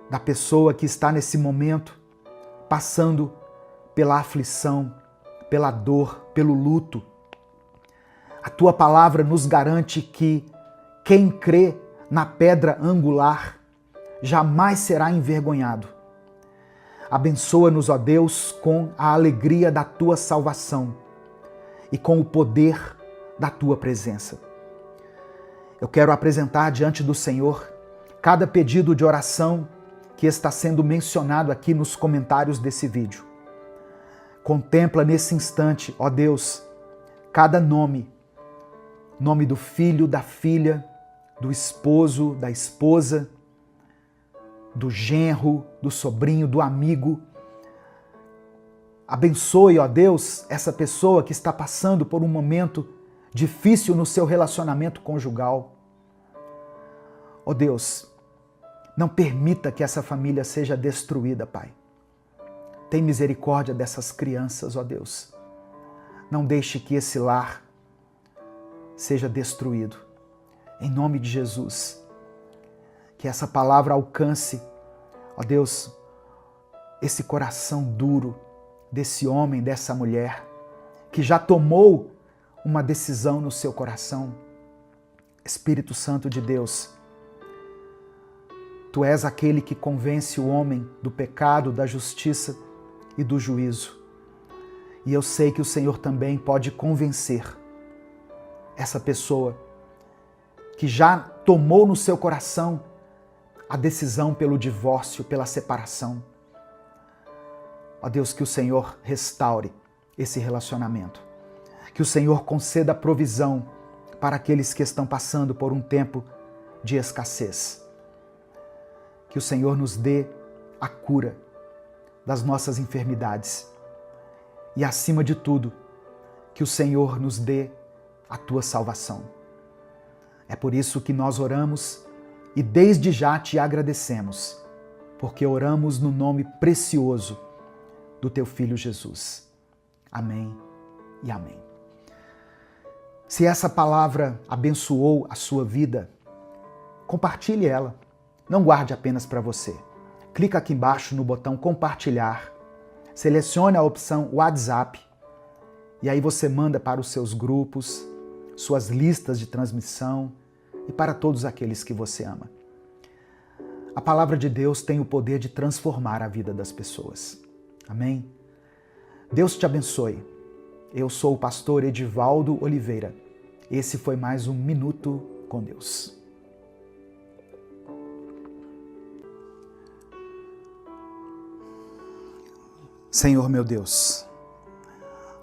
da pessoa que está nesse momento passando pela aflição, pela dor, pelo luto. A tua palavra nos garante que quem crê na pedra angular jamais será envergonhado. Abençoa-nos, ó Deus, com a alegria da tua salvação e com o poder da tua presença. Eu quero apresentar diante do Senhor cada pedido de oração que está sendo mencionado aqui nos comentários desse vídeo. Contempla nesse instante, ó Deus, cada nome do filho, da filha, do esposo, da esposa, do genro, do sobrinho, do amigo. Abençoe, ó Deus, essa pessoa que está passando por um momento difícil no seu relacionamento conjugal. Ó Deus, não permita que essa família seja destruída, Pai. Tem misericórdia dessas crianças, ó Deus. Não deixe que esse lar seja destruído. Em nome de Jesus, que essa palavra alcance, ó Deus, esse coração duro desse homem, dessa mulher, que já tomou uma decisão no seu coração. Espírito Santo de Deus, Tu és aquele que convence o homem do pecado, da justiça e do juízo. E eu sei que o Senhor também pode convencer essa pessoa que já tomou no seu coração a decisão pelo divórcio, pela separação. Ó Deus, que o Senhor restaure esse relacionamento. Que o Senhor conceda provisão para aqueles que estão passando por um tempo de escassez. Que o Senhor nos dê a cura das nossas enfermidades. E, acima de tudo, que o Senhor nos dê a Tua salvação. É por isso que nós oramos e desde já Te agradecemos, porque oramos no nome precioso do Teu Filho Jesus. Amém e amém. Se essa palavra abençoou a sua vida, compartilhe ela. Não guarde apenas para você. Clica aqui embaixo no botão compartilhar, selecione a opção WhatsApp e aí você manda para os seus grupos, suas listas de transmissão e para todos aqueles que você ama. A palavra de Deus tem o poder de transformar a vida das pessoas. Amém? Deus te abençoe. Eu sou o pastor Edivaldo Oliveira. Esse foi mais um Minuto com Deus. Senhor meu Deus,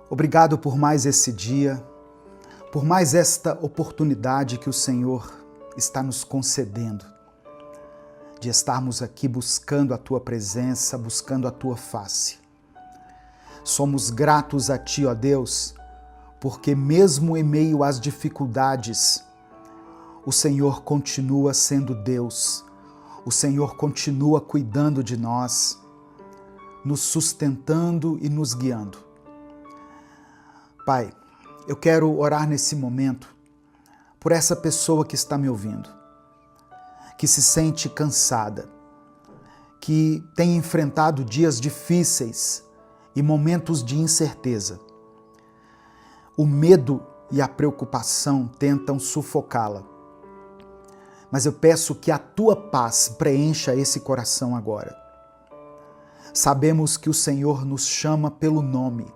obrigado por mais esse dia, por mais esta oportunidade que o Senhor está nos concedendo, de estarmos aqui buscando a Tua presença, buscando a Tua face. Somos gratos a Ti, ó Deus, porque mesmo em meio às dificuldades, o Senhor continua sendo Deus, o Senhor continua cuidando de nós, nos sustentando e nos guiando. Pai, eu quero orar nesse momento por essa pessoa que está me ouvindo, que se sente cansada, que tem enfrentado dias difíceis e momentos de incerteza. O medo e a preocupação tentam sufocá-la. Mas eu peço que a Tua paz preencha esse coração agora. Sabemos que o Senhor nos chama pelo nome.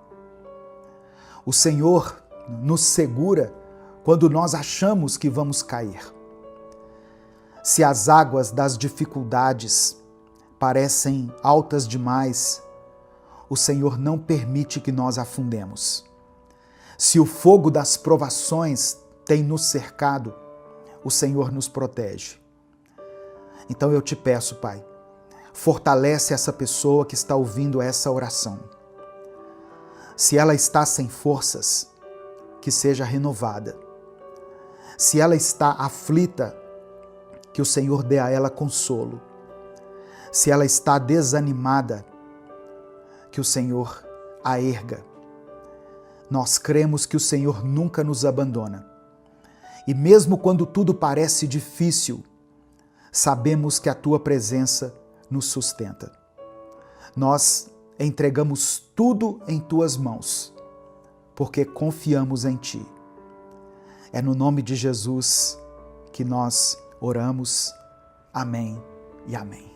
O Senhor nos segura quando nós achamos que vamos cair. Se as águas das dificuldades parecem altas demais, o Senhor não permite que nós afundemos. Se o fogo das provações tem nos cercado, o Senhor nos protege. Então eu te peço, Pai, fortalece essa pessoa que está ouvindo essa oração. Se ela está sem forças, que seja renovada. Se ela está aflita, que o Senhor dê a ela consolo. Se ela está desanimada, que o Senhor a erga. Nós cremos que o Senhor nunca nos abandona. E mesmo quando tudo parece difícil, sabemos que a tua presença nos sustenta. Nós entregamos tudo em tuas mãos, porque confiamos em ti. É no nome de Jesus que nós oramos. Amém e amém.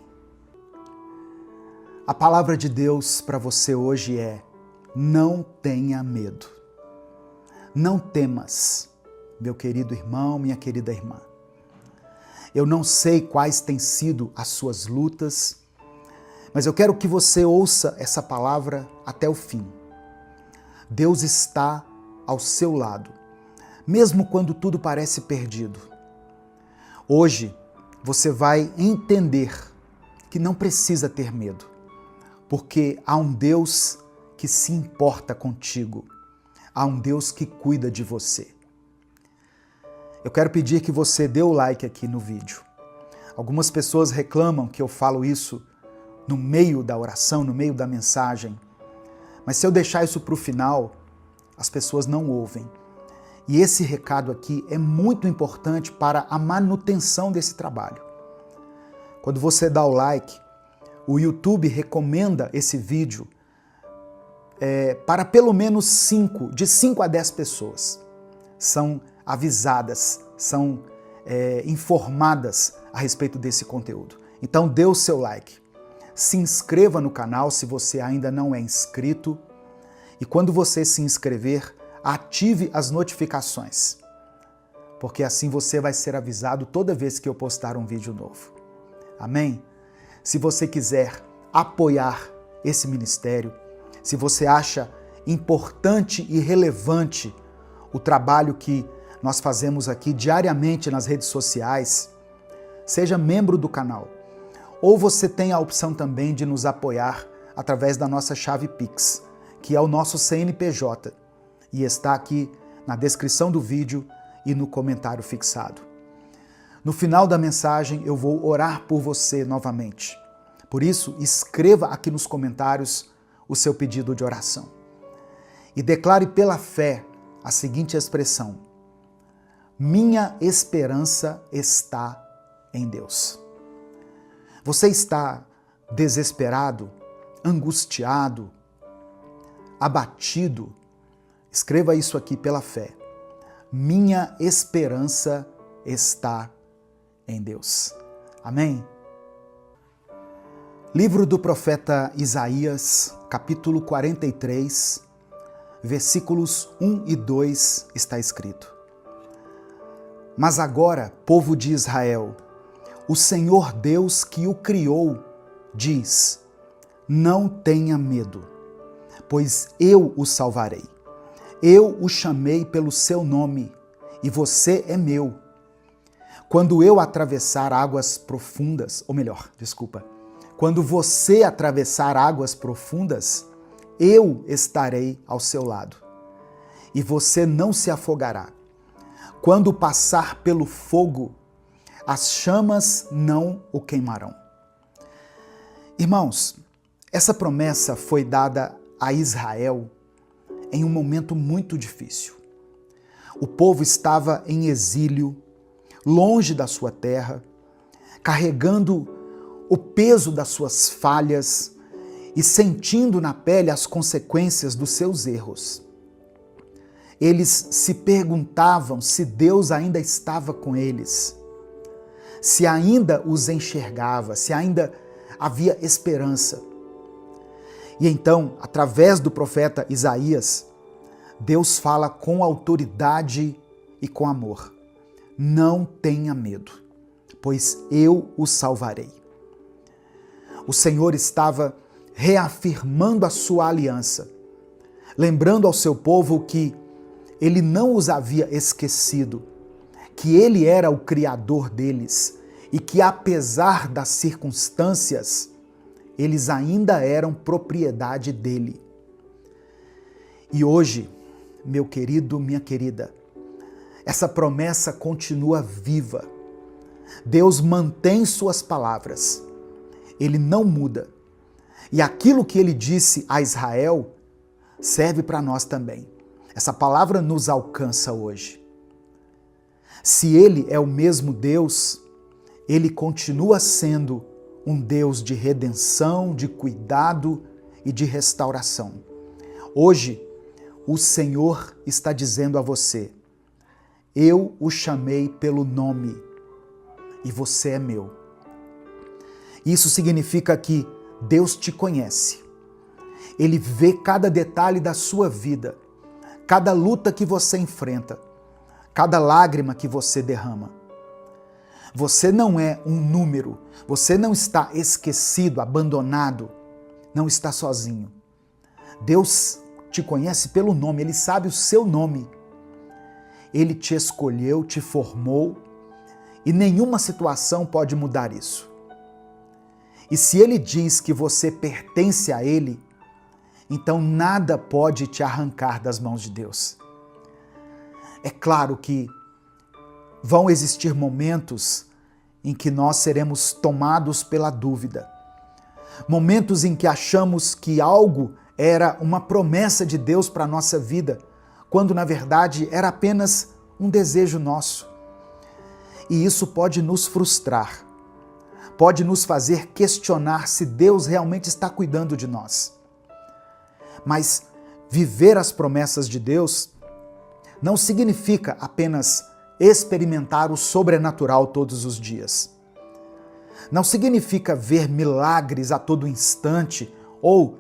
A palavra de Deus para você hoje é: não tenha medo. Não temas, meu querido irmão, minha querida irmã. Eu não sei quais têm sido as suas lutas, mas eu quero que você ouça essa palavra até o fim. Deus está ao seu lado, mesmo quando tudo parece perdido. Hoje você vai entender que não precisa ter medo, porque há um Deus que se importa contigo, há um Deus que cuida de você. Eu quero pedir que você dê o like aqui no vídeo. Algumas pessoas reclamam que eu falo isso no meio da oração, no meio da mensagem, mas se eu deixar isso para o final, as pessoas não ouvem. E esse recado aqui é muito importante para a manutenção desse trabalho. Quando você dá o like, o YouTube recomenda esse vídeo para pelo menos 5 a 10 pessoas. São avisadas, são informadas a respeito desse conteúdo. Então dê o seu like. Se inscreva no canal se você ainda não é inscrito. E quando você se inscrever, ative as notificações, porque assim você vai ser avisado toda vez que eu postar um vídeo novo. Amém? Se você quiser apoiar esse ministério, se você acha importante e relevante o trabalho que nós fazemos aqui diariamente nas redes sociais, seja membro do canal. Ou você tem a opção também de nos apoiar através da nossa chave Pix, que é o nosso CNPJ, e está aqui na descrição do vídeo e no comentário fixado. No final da mensagem eu vou orar por você novamente. Por isso, escreva aqui nos comentários o seu pedido de oração. E declare pela fé a seguinte expressão: minha esperança está em Deus. Você está desesperado, angustiado, abatido? Escreva isso aqui pela fé. Minha esperança está em Deus. Amém? Livro do profeta Isaías, capítulo 43, versículos 1 e 2, está escrito: Mas agora, povo de Israel, o Senhor Deus que o criou diz: não tenha medo, pois eu o salvarei. Eu o chamei pelo seu nome, e você é meu. Quando eu atravessar águas profundas, quando você atravessar águas profundas, eu estarei ao seu lado, e você não se afogará. Quando passar pelo fogo, as chamas não o queimarão. Irmãos, essa promessa foi dada a Israel em um momento muito difícil. O povo estava em exílio, longe da sua terra, carregando o peso das suas falhas e sentindo na pele as consequências dos seus erros. Eles se perguntavam se Deus ainda estava com eles, se ainda os enxergava, se ainda havia esperança. E então, através do profeta Isaías, Deus fala com autoridade e com amor: não tenha medo, pois eu o salvarei. O Senhor estava reafirmando a sua aliança, lembrando ao seu povo que ele não os havia esquecido, que ele era o Criador deles e que, apesar das circunstâncias, eles ainda eram propriedade dele. E hoje, meu querido, minha querida, essa promessa continua viva. Deus mantém suas palavras. Ele não muda. E aquilo que ele disse a Israel serve para nós também. Essa palavra nos alcança hoje. Se ele é o mesmo Deus, ele continua sendo um Deus de redenção, de cuidado e de restauração. Hoje, o Senhor está dizendo a você: eu o chamei pelo nome e você é meu. Isso significa que Deus te conhece. Ele vê cada detalhe da sua vida, cada luta que você enfrenta, cada lágrima que você derrama. Você não é um número, você não está esquecido, abandonado, não está sozinho. Deus te conhece pelo nome, Ele sabe o seu nome. Ele te escolheu, te formou e nenhuma situação pode mudar isso. E se Ele diz que você pertence a Ele, então nada pode te arrancar das mãos de Deus. É claro que vão existir momentos em que nós seremos tomados pela dúvida. Momentos em que achamos que algo era uma promessa de Deus para a nossa vida, quando na verdade era apenas um desejo nosso. E isso pode nos frustrar, pode nos fazer questionar se Deus realmente está cuidando de nós. Mas viver as promessas de Deus não significa apenas experimentar o sobrenatural todos os dias. Não significa ver milagres a todo instante ou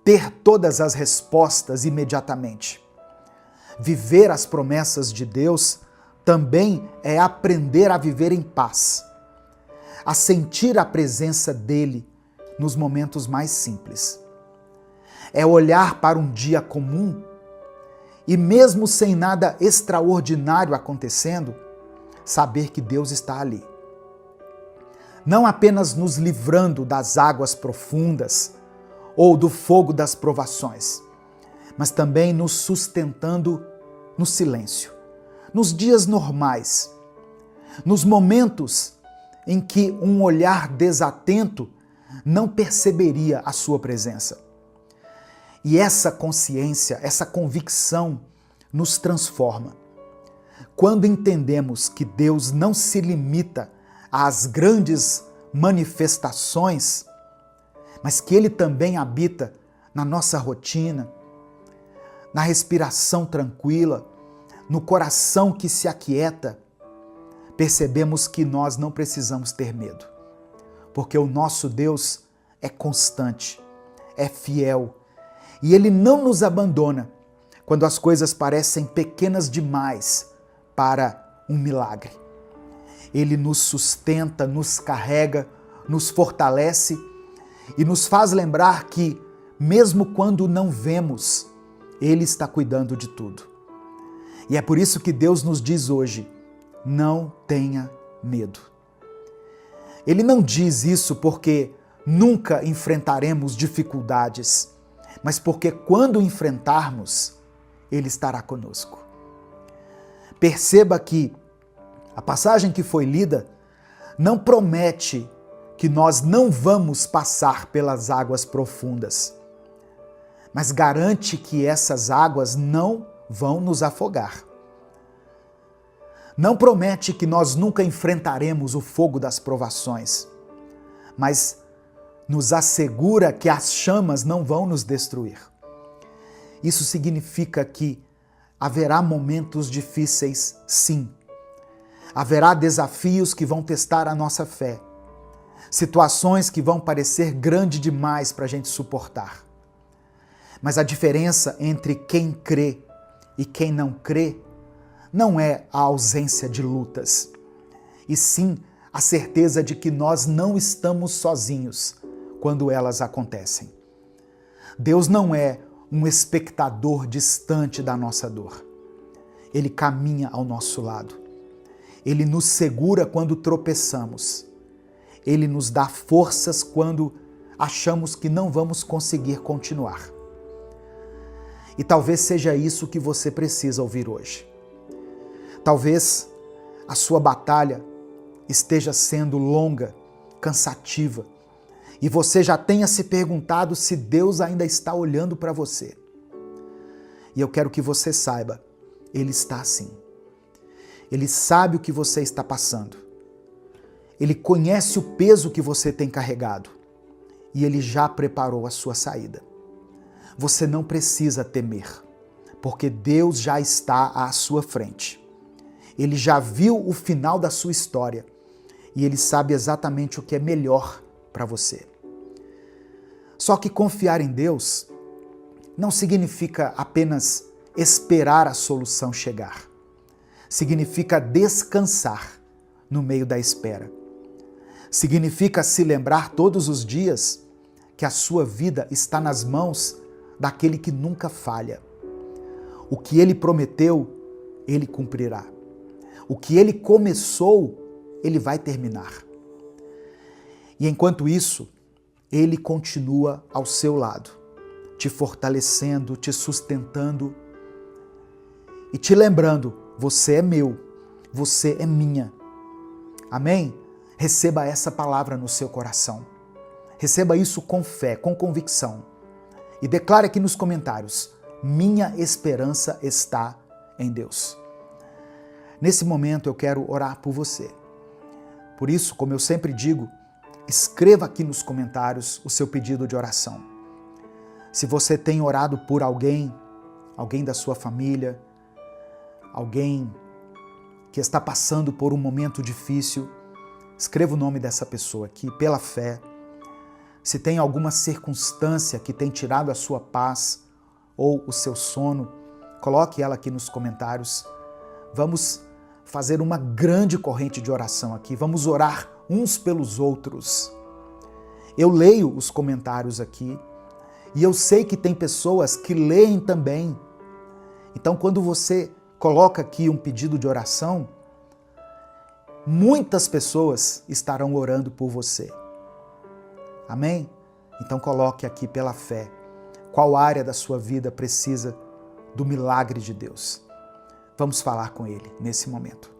ter todas as respostas imediatamente. Viver as promessas de Deus também é aprender a viver em paz, a sentir a presença dele nos momentos mais simples. É olhar para um dia comum e mesmo sem nada extraordinário acontecendo, saber que Deus está ali. Não apenas nos livrando das águas profundas ou do fogo das provações, mas também nos sustentando no silêncio, nos dias normais, nos momentos em que um olhar desatento não perceberia a sua presença. E essa consciência, essa convicção nos transforma. Quando entendemos que Deus não se limita às grandes manifestações, mas que Ele também habita na nossa rotina, na respiração tranquila, no coração que se aquieta, percebemos que nós não precisamos ter medo, porque o nosso Deus é constante, é fiel, e Ele não nos abandona quando as coisas parecem pequenas demais para um milagre. Ele nos sustenta, nos carrega, nos fortalece e nos faz lembrar que, mesmo quando não vemos, Ele está cuidando de tudo. E é por isso que Deus nos diz hoje: não tenha medo. Ele não diz isso porque nunca enfrentaremos dificuldades, mas porque quando enfrentarmos, Ele estará conosco. Perceba que a passagem que foi lida não promete que nós não vamos passar pelas águas profundas, mas garante que essas águas não vão nos afogar. Não promete que nós nunca enfrentaremos o fogo das provações, mas nos assegura que as chamas não vão nos destruir. Isso significa que haverá momentos difíceis, sim. Haverá desafios que vão testar a nossa fé, situações que vão parecer grandes demais para a gente suportar. Mas a diferença entre quem crê e quem não crê não é a ausência de lutas, e sim a certeza de que nós não estamos sozinhos quando elas acontecem. Deus não é um espectador distante da nossa dor. Ele caminha ao nosso lado. Ele nos segura quando tropeçamos. Ele nos dá forças quando achamos que não vamos conseguir continuar. E talvez seja isso que você precisa ouvir hoje. Talvez a sua batalha esteja sendo longa, cansativa, e você já tenha se perguntado se Deus ainda está olhando para você. E eu quero que você saiba, Ele está sim. Ele sabe o que você está passando. Ele conhece o peso que você tem carregado e Ele já preparou a sua saída. Você não precisa temer, porque Deus já está à sua frente. Ele já viu o final da sua história e Ele sabe exatamente o que é melhor para você. Só que confiar em Deus não significa apenas esperar a solução chegar. Significa descansar no meio da espera. Significa se lembrar todos os dias que a sua vida está nas mãos daquele que nunca falha. O que Ele prometeu, Ele cumprirá. O que Ele começou, Ele vai terminar. E enquanto isso, Ele continua ao seu lado, te fortalecendo, te sustentando e te lembrando, você é meu, você é minha. Amém? Receba essa palavra no seu coração. Receba isso com fé, com convicção. E declare aqui nos comentários, minha esperança está em Deus. Nesse momento eu quero orar por você. Por isso, como eu sempre digo, escreva aqui nos comentários o seu pedido de oração. Se você tem orado por alguém da sua família, alguém que está passando por um momento difícil, escreva o nome dessa pessoa aqui, pela fé. Se tem alguma circunstância que tem tirado a sua paz ou o seu sono, coloque ela aqui nos comentários. Vamos fazer uma grande corrente de oração aqui. Vamos orar uns pelos outros. Eu leio os comentários aqui e eu sei que tem pessoas que leem também. Então, quando você coloca aqui um pedido de oração, muitas pessoas estarão orando por você. Amém? Então coloque aqui pela fé qual área da sua vida precisa do milagre de Deus. Vamos falar com Ele nesse momento.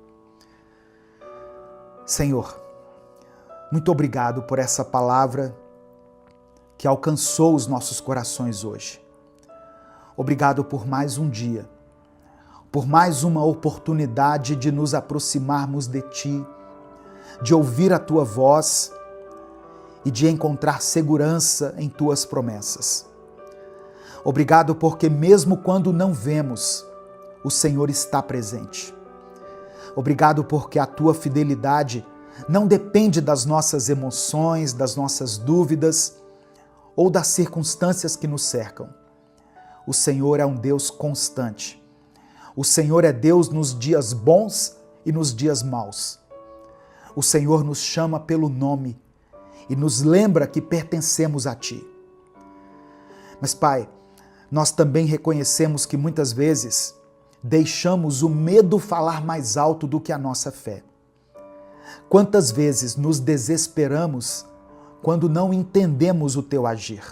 Senhor, muito obrigado por essa palavra que alcançou os nossos corações hoje. Obrigado por mais um dia, por mais uma oportunidade de nos aproximarmos de Ti, de ouvir a Tua voz e de encontrar segurança em Tuas promessas. Obrigado porque mesmo quando não vemos, o Senhor está presente. Obrigado porque a Tua fidelidade não depende das nossas emoções, das nossas dúvidas ou das circunstâncias que nos cercam. O Senhor é um Deus constante. O Senhor é Deus nos dias bons e nos dias maus. O Senhor nos chama pelo nome e nos lembra que pertencemos a Ti. Mas, Pai, nós também reconhecemos que muitas vezes deixamos o medo falar mais alto do que a nossa fé. Quantas vezes nos desesperamos quando não entendemos o Teu agir?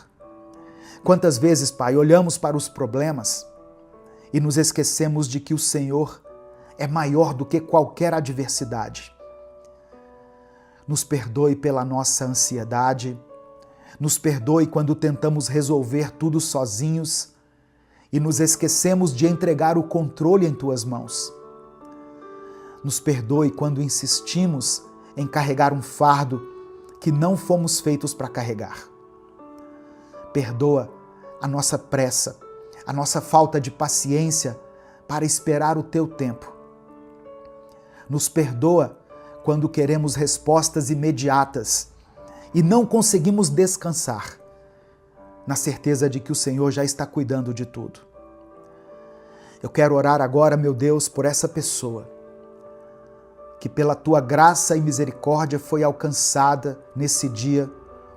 Quantas vezes, Pai, olhamos para os problemas e nos esquecemos de que o Senhor é maior do que qualquer adversidade. Nos perdoe pela nossa ansiedade, nos perdoe quando tentamos resolver tudo sozinhos e nos esquecemos de entregar o controle em Tuas mãos. Nos perdoe quando insistimos em carregar um fardo que não fomos feitos para carregar. Perdoa a nossa pressa, a nossa falta de paciência para esperar o Teu tempo. Nos perdoa quando queremos respostas imediatas e não conseguimos descansar, na certeza de que o Senhor já está cuidando de tudo. Eu quero orar agora, meu Deus, por essa pessoa que pela Tua graça e misericórdia foi alcançada nesse dia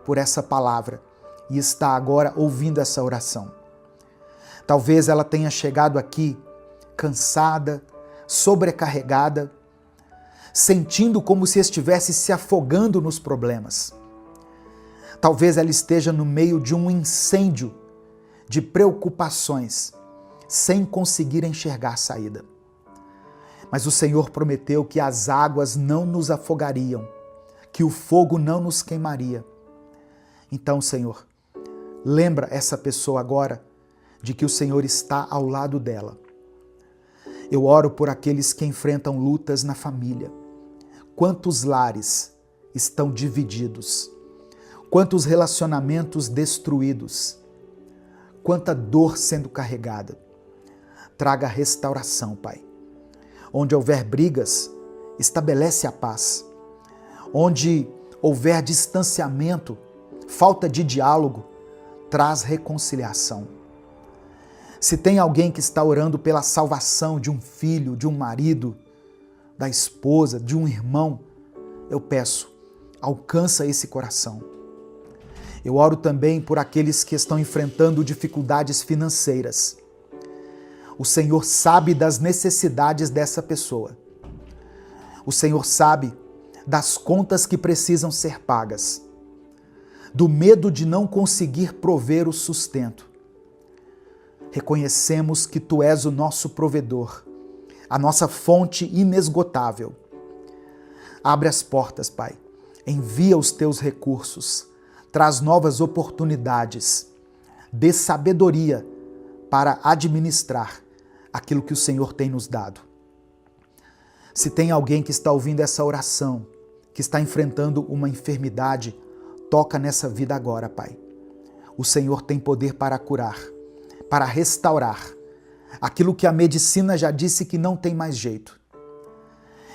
por essa palavra e está agora ouvindo essa oração. Talvez ela tenha chegado aqui cansada, sobrecarregada, sentindo como se estivesse se afogando nos problemas. Talvez ela esteja no meio de um incêndio de preocupações, sem conseguir enxergar saída. Mas o Senhor prometeu que as águas não nos afogariam, que o fogo não nos queimaria. Então, Senhor, lembra essa pessoa agora de que o Senhor está ao lado dela. Eu oro por aqueles que enfrentam lutas na família. Quantos lares estão divididos? Quantos relacionamentos destruídos? Quanta dor sendo carregada. Traga restauração, Pai. Onde houver brigas, estabelece a paz. Onde houver distanciamento, falta de diálogo, traz reconciliação. Se tem alguém que está orando pela salvação de um filho, de um marido, da esposa, de um irmão, eu peço, alcança esse coração. Eu oro também por aqueles que estão enfrentando dificuldades financeiras. O Senhor sabe das necessidades dessa pessoa. O Senhor sabe das contas que precisam ser pagas, do medo de não conseguir prover o sustento. Reconhecemos que Tu és o nosso provedor, a nossa fonte inesgotável. Abre as portas, Pai. Envia os Teus recursos. Traz novas oportunidades. Dê sabedoria para administrar aquilo que o Senhor tem nos dado. Se tem alguém que está ouvindo essa oração, que está enfrentando uma enfermidade, toca nessa vida agora, Pai. O Senhor tem poder para curar, para restaurar aquilo que a medicina já disse que não tem mais jeito.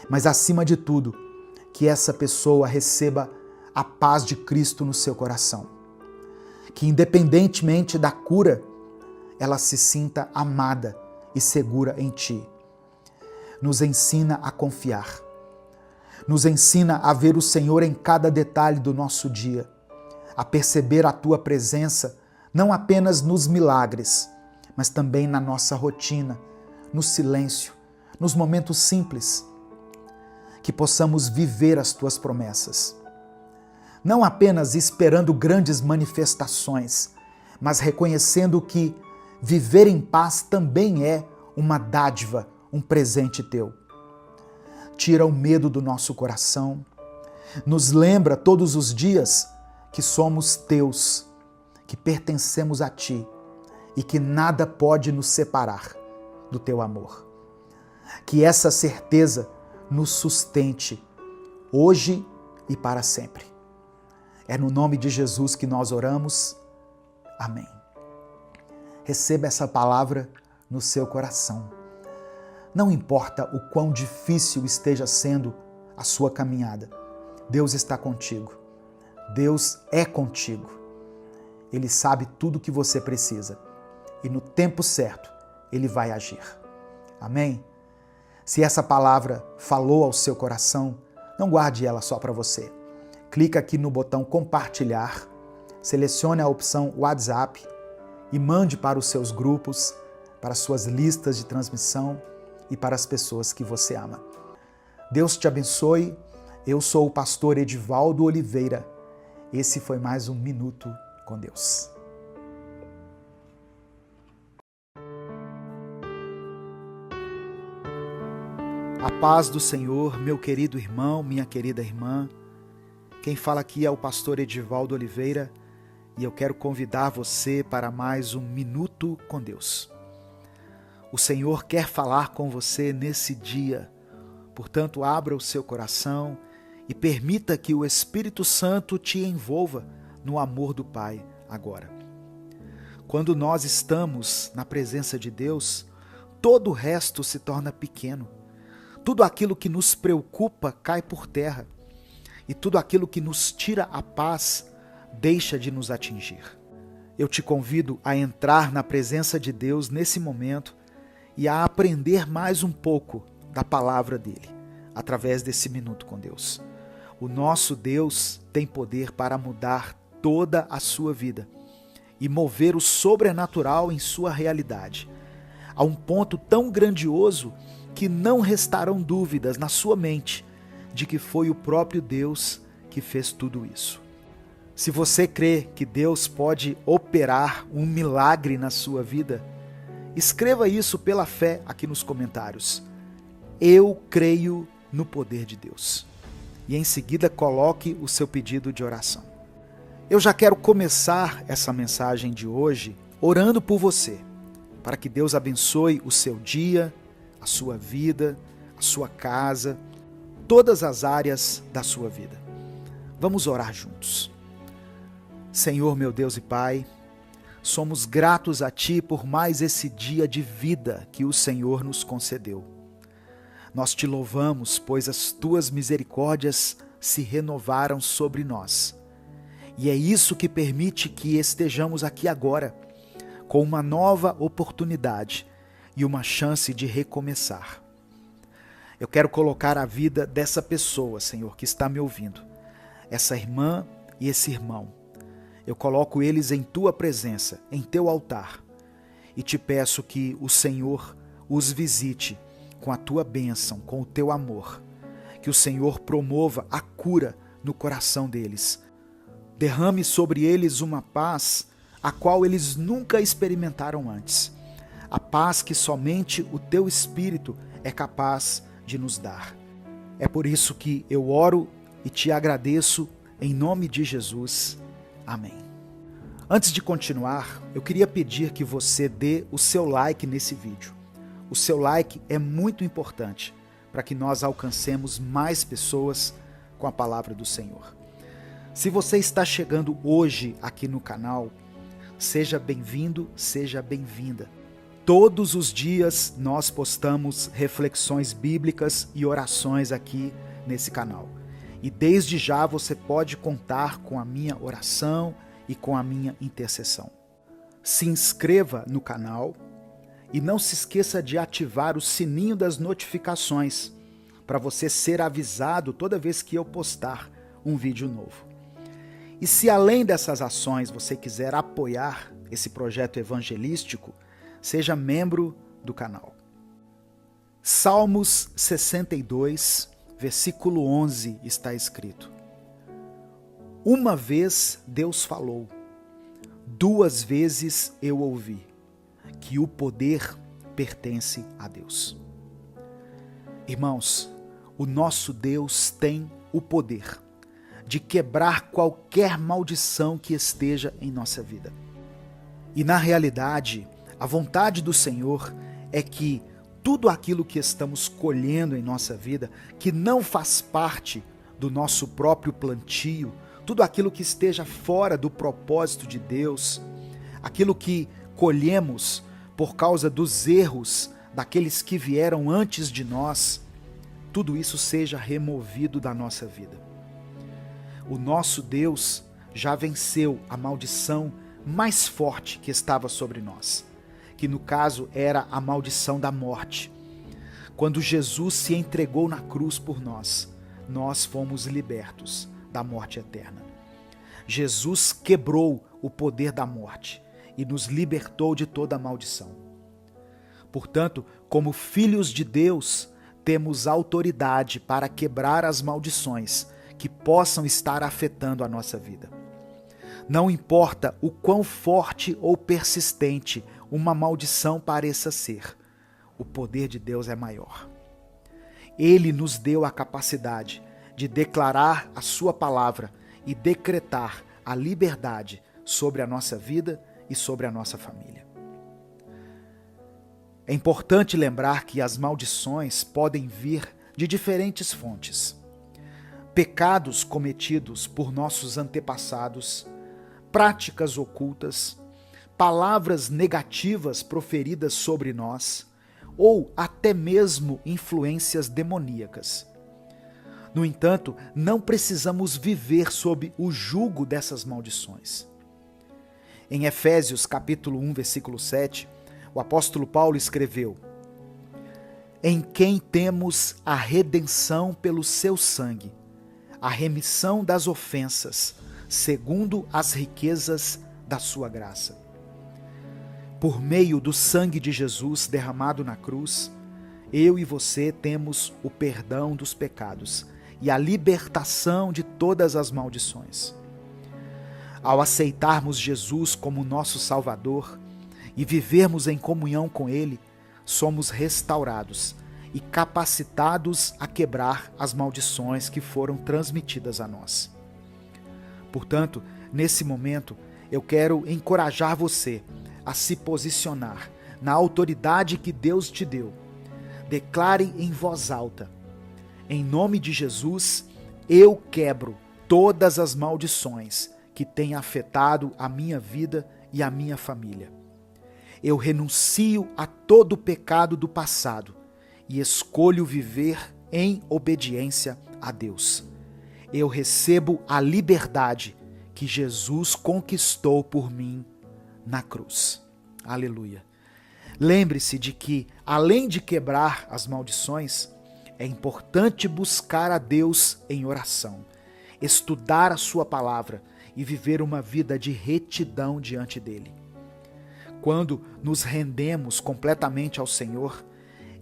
Mas acima de tudo, que essa pessoa receba a paz de Cristo no seu coração. Que independentemente da cura, ela se sinta amada e segura em Ti. Nos ensina a confiar. Nos ensina a ver o Senhor em cada detalhe do nosso dia, a perceber a Tua presença não apenas nos milagres, mas também na nossa rotina, no silêncio, nos momentos simples. Que possamos viver as Tuas promessas. Não apenas esperando grandes manifestações, mas reconhecendo que viver em paz também é uma dádiva, um presente Teu. Tira o medo do nosso coração, nos lembra todos os dias que somos Teus, que pertencemos a Ti e que nada pode nos separar do Teu amor. Que essa certeza nos sustente hoje e para sempre. É no nome de Jesus que nós oramos. Amém. Receba essa palavra no seu coração. Não importa o quão difícil esteja sendo a sua caminhada, Deus está contigo. Deus é contigo. Ele sabe tudo o que você precisa e no tempo certo Ele vai agir. Amém? Se essa palavra falou ao seu coração, não guarde ela só para você. Clica aqui no botão compartilhar, selecione a opção WhatsApp e mande para os seus grupos, para as suas listas de transmissão e para as pessoas que você ama. Deus te abençoe. Eu sou o pastor Edivaldo Oliveira. Esse foi mais um Minuto com Deus. A paz do Senhor, meu querido irmão, minha querida irmã. Quem fala aqui é o pastor Edivaldo Oliveira e eu quero convidar você para mais um Minuto com Deus. O Senhor quer falar com você nesse dia, portanto, abra o seu coração e permita que o Espírito Santo te envolva no amor do Pai agora. Quando nós estamos na presença de Deus, todo o resto se torna pequeno. Tudo aquilo que nos preocupa cai por terra e tudo aquilo que nos tira a paz deixa de nos atingir. Eu te convido a entrar na presença de Deus nesse momento e a aprender mais um pouco da palavra dele, através desse Minuto com Deus. O nosso Deus tem poder para mudar toda a sua vida e mover o sobrenatural em sua realidade, a um ponto tão grandioso que não restarão dúvidas na sua mente de que foi o próprio Deus que fez tudo isso. Se você crê que Deus pode operar um milagre na sua vida, escreva isso pela fé aqui nos comentários. Eu creio no poder de Deus. E em seguida coloque o seu pedido de oração. Eu já quero começar essa mensagem de hoje orando por você, para que Deus abençoe o seu dia, a sua vida, a sua casa, todas as áreas da sua vida. Vamos orar juntos. Senhor, meu Deus e Pai, somos gratos a Ti por mais esse dia de vida que o Senhor nos concedeu. Nós Te louvamos, pois as Tuas misericórdias se renovaram sobre nós. E é isso que permite que estejamos aqui agora, com uma nova oportunidade e uma chance de recomeçar. Eu quero colocar a vida dessa pessoa, Senhor, que está me ouvindo, essa irmã e esse irmão. Eu coloco eles em Tua presença, em Teu altar, e Te peço que o Senhor os visite com a Tua bênção, com o Teu amor, que o Senhor promova a cura no coração deles. Derrame sobre eles uma paz a qual eles nunca experimentaram antes. A paz que somente o Teu Espírito é capaz de nos dar. É por isso que eu oro e Te agradeço em nome de Jesus. Amém. Antes de continuar, eu queria pedir que você dê o seu like nesse vídeo. O seu like é muito importante para que nós alcancemos mais pessoas com a palavra do Senhor. Se você está chegando hoje aqui no canal, seja bem-vindo, seja bem-vinda. Todos os dias nós postamos reflexões bíblicas e orações aqui nesse canal. E desde já você pode contar com a minha oração e com a minha intercessão. Se inscreva no canal e não se esqueça de ativar o sininho das notificações para você ser avisado toda vez que eu postar um vídeo novo. E se além dessas ações você quiser apoiar esse projeto evangelístico, seja membro do canal. Salmos 62, versículo 11 está escrito: Uma vez Deus falou, 2 vezes eu ouvi, que o poder pertence a Deus. Irmãos, o nosso Deus tem o poder de quebrar qualquer maldição que esteja em nossa vida. E na realidade, a vontade do Senhor é que tudo aquilo que estamos colhendo em nossa vida, que não faz parte do nosso próprio plantio, tudo aquilo que esteja fora do propósito de Deus, aquilo que colhemos por causa dos erros daqueles que vieram antes de nós, tudo isso seja removido da nossa vida. O nosso Deus já venceu a maldição mais forte que estava sobre nós, que no caso era a maldição da morte. Quando Jesus se entregou na cruz por nós, nós fomos libertos da morte eterna. Jesus quebrou o poder da morte e nos libertou de toda a maldição. Portanto, como filhos de Deus, temos autoridade para quebrar as maldições que possam estar afetando a nossa vida. Não importa o quão forte ou persistente uma maldição pareça ser, o poder de Deus é maior. Ele nos deu a capacidade de declarar a sua palavra e decretar a liberdade sobre a nossa vida e sobre a nossa família. É importante lembrar que as maldições podem vir de diferentes fontes. Pecados cometidos por nossos antepassados, práticas ocultas, palavras negativas proferidas sobre nós, ou até mesmo influências demoníacas. No entanto, não precisamos viver sob o jugo dessas maldições. Em Efésios capítulo 1, versículo 7, o apóstolo Paulo escreveu: Em quem temos a redenção pelo seu sangue, a remissão das ofensas, segundo as riquezas da sua graça. Por meio do sangue de Jesus derramado na cruz, eu e você temos o perdão dos pecados e a libertação de todas as maldições. Ao aceitarmos Jesus como nosso Salvador e vivermos em comunhão com Ele, somos restaurados e capacitados a quebrar as maldições que foram transmitidas a nós. Portanto, nesse momento, eu quero encorajar você a se posicionar na autoridade que Deus te deu. Declare em voz alta: em nome de Jesus, eu quebro todas as maldições que têm afetado a minha vida e a minha família. Eu renuncio a todo o pecado do passado e escolho viver em obediência a Deus. Eu recebo a liberdade que Jesus conquistou por mim na cruz. Aleluia. Lembre-se de que, além de quebrar as maldições, é importante buscar a Deus em oração, estudar a sua palavra e viver uma vida de retidão diante dele. Quando nos rendemos completamente ao Senhor,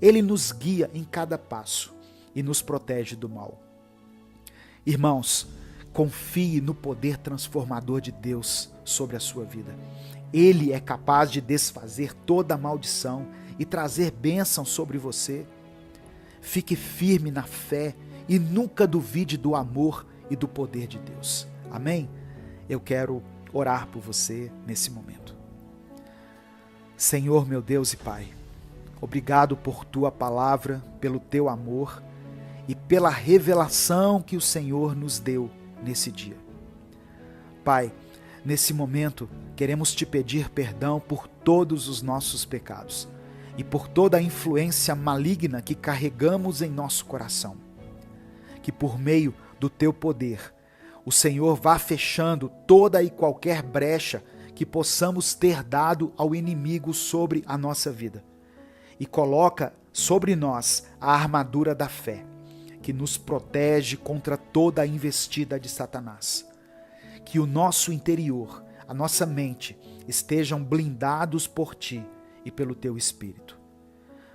Ele nos guia em cada passo e nos protege do mal. Irmãos, confie no poder transformador de Deus sobre a sua vida. Ele é capaz de desfazer toda a maldição e trazer bênção sobre você. Fique firme na fé e nunca duvide do amor e do poder de Deus. Amém? Eu quero orar por você nesse momento. Senhor, meu Deus e Pai, obrigado por Tua palavra, pelo Teu amor e pela revelação que o Senhor nos deu nesse dia. Pai, nesse momento queremos Te pedir perdão por todos os nossos pecados e por toda a influência maligna que carregamos em nosso coração. Que por meio do Teu poder, o Senhor vá fechando toda e qualquer brecha que possamos ter dado ao inimigo sobre a nossa vida. E coloca sobre nós a armadura da fé, que nos protege contra toda a investida de Satanás. Que o nosso interior, a nossa mente, estejam blindados por Ti e pelo Teu Espírito.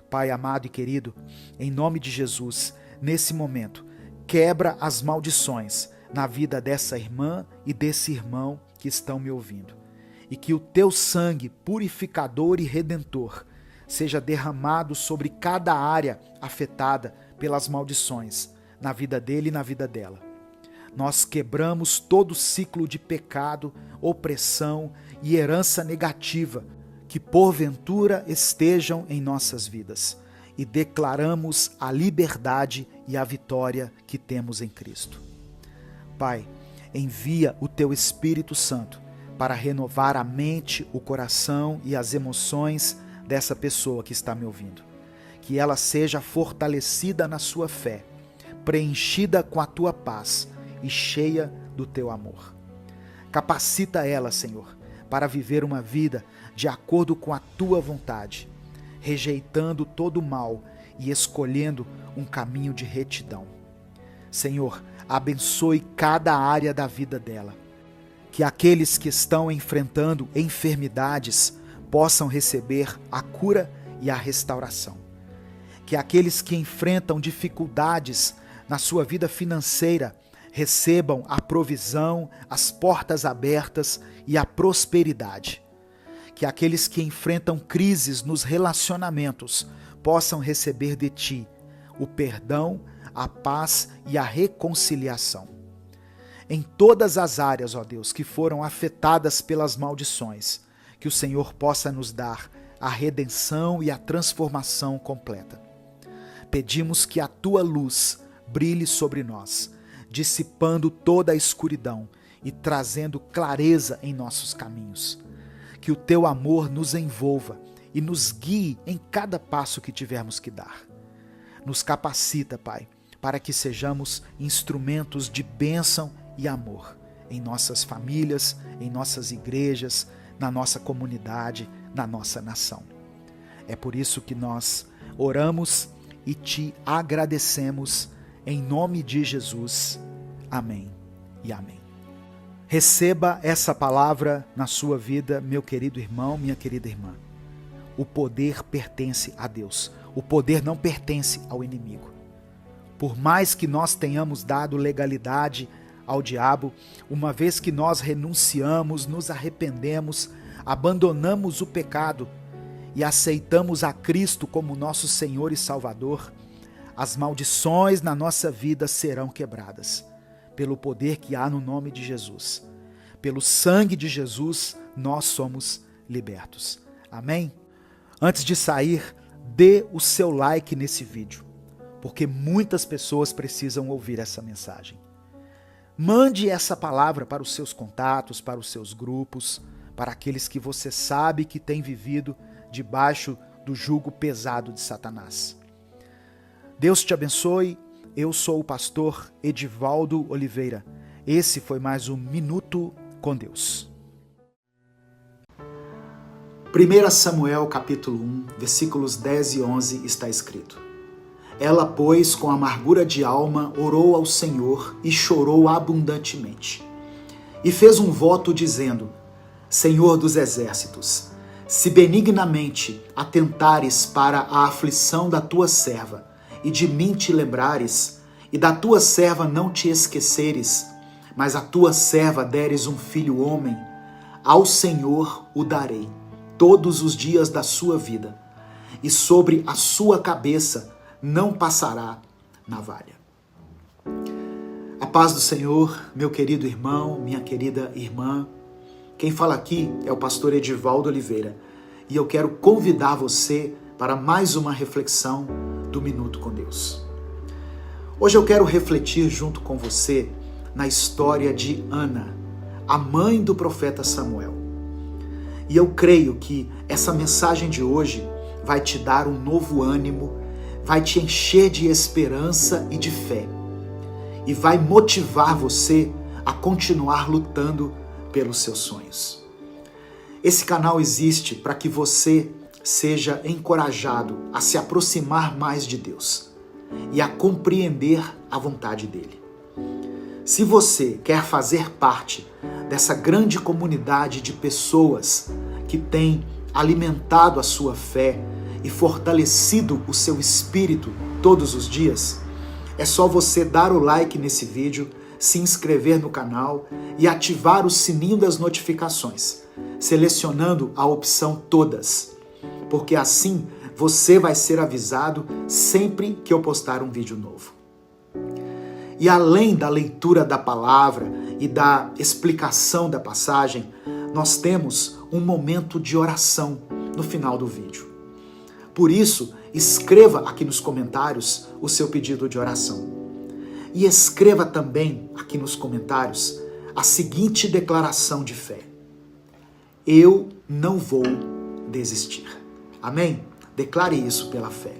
Pai amado e querido, em nome de Jesus, nesse momento, quebra as maldições na vida dessa irmã e desse irmão que estão me ouvindo. E que o Teu sangue purificador e redentor seja derramado sobre cada área afetada pelas maldições, na vida dele e na vida dela. Nós quebramos todo ciclo de pecado, opressão e herança negativa que porventura estejam em nossas vidas e declaramos a liberdade e a vitória que temos em Cristo. Pai, envia o Teu Espírito Santo para renovar a mente, o coração e as emoções dessa pessoa que está me ouvindo. Que ela seja fortalecida na sua fé, preenchida com a Tua paz e cheia do Teu amor. Capacita ela, Senhor, para viver uma vida de acordo com a Tua vontade, rejeitando todo o mal e escolhendo um caminho de retidão. Senhor, abençoe cada área da vida dela. Que aqueles que estão enfrentando enfermidades possam receber a cura e a restauração. Que aqueles que enfrentam dificuldades na sua vida financeira recebam a provisão, as portas abertas e a prosperidade. Que aqueles que enfrentam crises nos relacionamentos possam receber de Ti o perdão, a paz e a reconciliação. Em todas as áreas, ó Deus, que foram afetadas pelas maldições, que o Senhor possa nos dar a redenção e a transformação completa. Pedimos que a Tua luz brilhe sobre nós, dissipando toda a escuridão e trazendo clareza em nossos caminhos. Que o Teu amor nos envolva e nos guie em cada passo que tivermos que dar. Nos capacita, Pai, para que sejamos instrumentos de bênção e amor em nossas famílias, em nossas igrejas, na nossa comunidade, na nossa nação. É por isso que nós oramos e Te agradecemos em nome de Jesus. Amém e amém. Receba essa palavra na sua vida, meu querido irmão, minha querida irmã. O poder pertence a Deus. O poder não pertence ao inimigo. Por mais que nós tenhamos dado legalidade ao diabo, uma vez que nós renunciamos, nos arrependemos, abandonamos o pecado e aceitamos a Cristo como nosso Senhor e Salvador, as maldições na nossa vida serão quebradas, pelo poder que há no nome de Jesus. Pelo sangue de Jesus, nós somos libertos. Amém? Antes de sair, dê o seu like nesse vídeo, porque muitas pessoas precisam ouvir essa mensagem. Mande essa palavra para os seus contatos, para os seus grupos, para aqueles que você sabe que têm vivido debaixo do jugo pesado de Satanás. Deus te abençoe. Eu sou o pastor Edivaldo Oliveira. Esse foi mais um Minuto com Deus. 1 Samuel capítulo 1, versículos 10 e 11 está escrito: Ela, pois, com amargura de alma, orou ao Senhor e chorou abundantemente. E fez um voto dizendo: Senhor dos exércitos, se benignamente atentares para a aflição da tua serva, e de mim te lembrares, e da tua serva não te esqueceres, mas a tua serva deres um filho homem, ao Senhor o darei todos os dias da sua vida, e sobre a sua cabeça não passará navalha. A paz do Senhor, meu querido irmão, minha querida irmã. Quem fala aqui é o pastor Edivaldo Oliveira, e eu quero convidar você para mais uma reflexão do Minuto com Deus. Hoje eu quero refletir junto com você na história de Ana, a mãe do profeta Samuel. E eu creio que essa mensagem de hoje vai te dar um novo ânimo, vai te encher de esperança e de fé, e vai motivar você a continuar lutando pelos seus sonhos. Esse canal existe para que você seja encorajado a se aproximar mais de Deus e a compreender a vontade dele. Se você quer fazer parte dessa grande comunidade de pessoas que tem alimentado a sua fé e fortalecido o seu espírito todos os dias, é só você dar o like nesse vídeo, se inscrever no canal e ativar o sininho das notificações, selecionando a opção Todas, porque assim você vai ser avisado sempre que eu postar um vídeo novo. E além da leitura da palavra e da explicação da passagem, nós temos um momento de oração no final do vídeo. Por isso, escreva aqui nos comentários o seu pedido de oração. E escreva também aqui nos comentários a seguinte declaração de fé: Eu não vou desistir. Amém? Declare isso pela fé.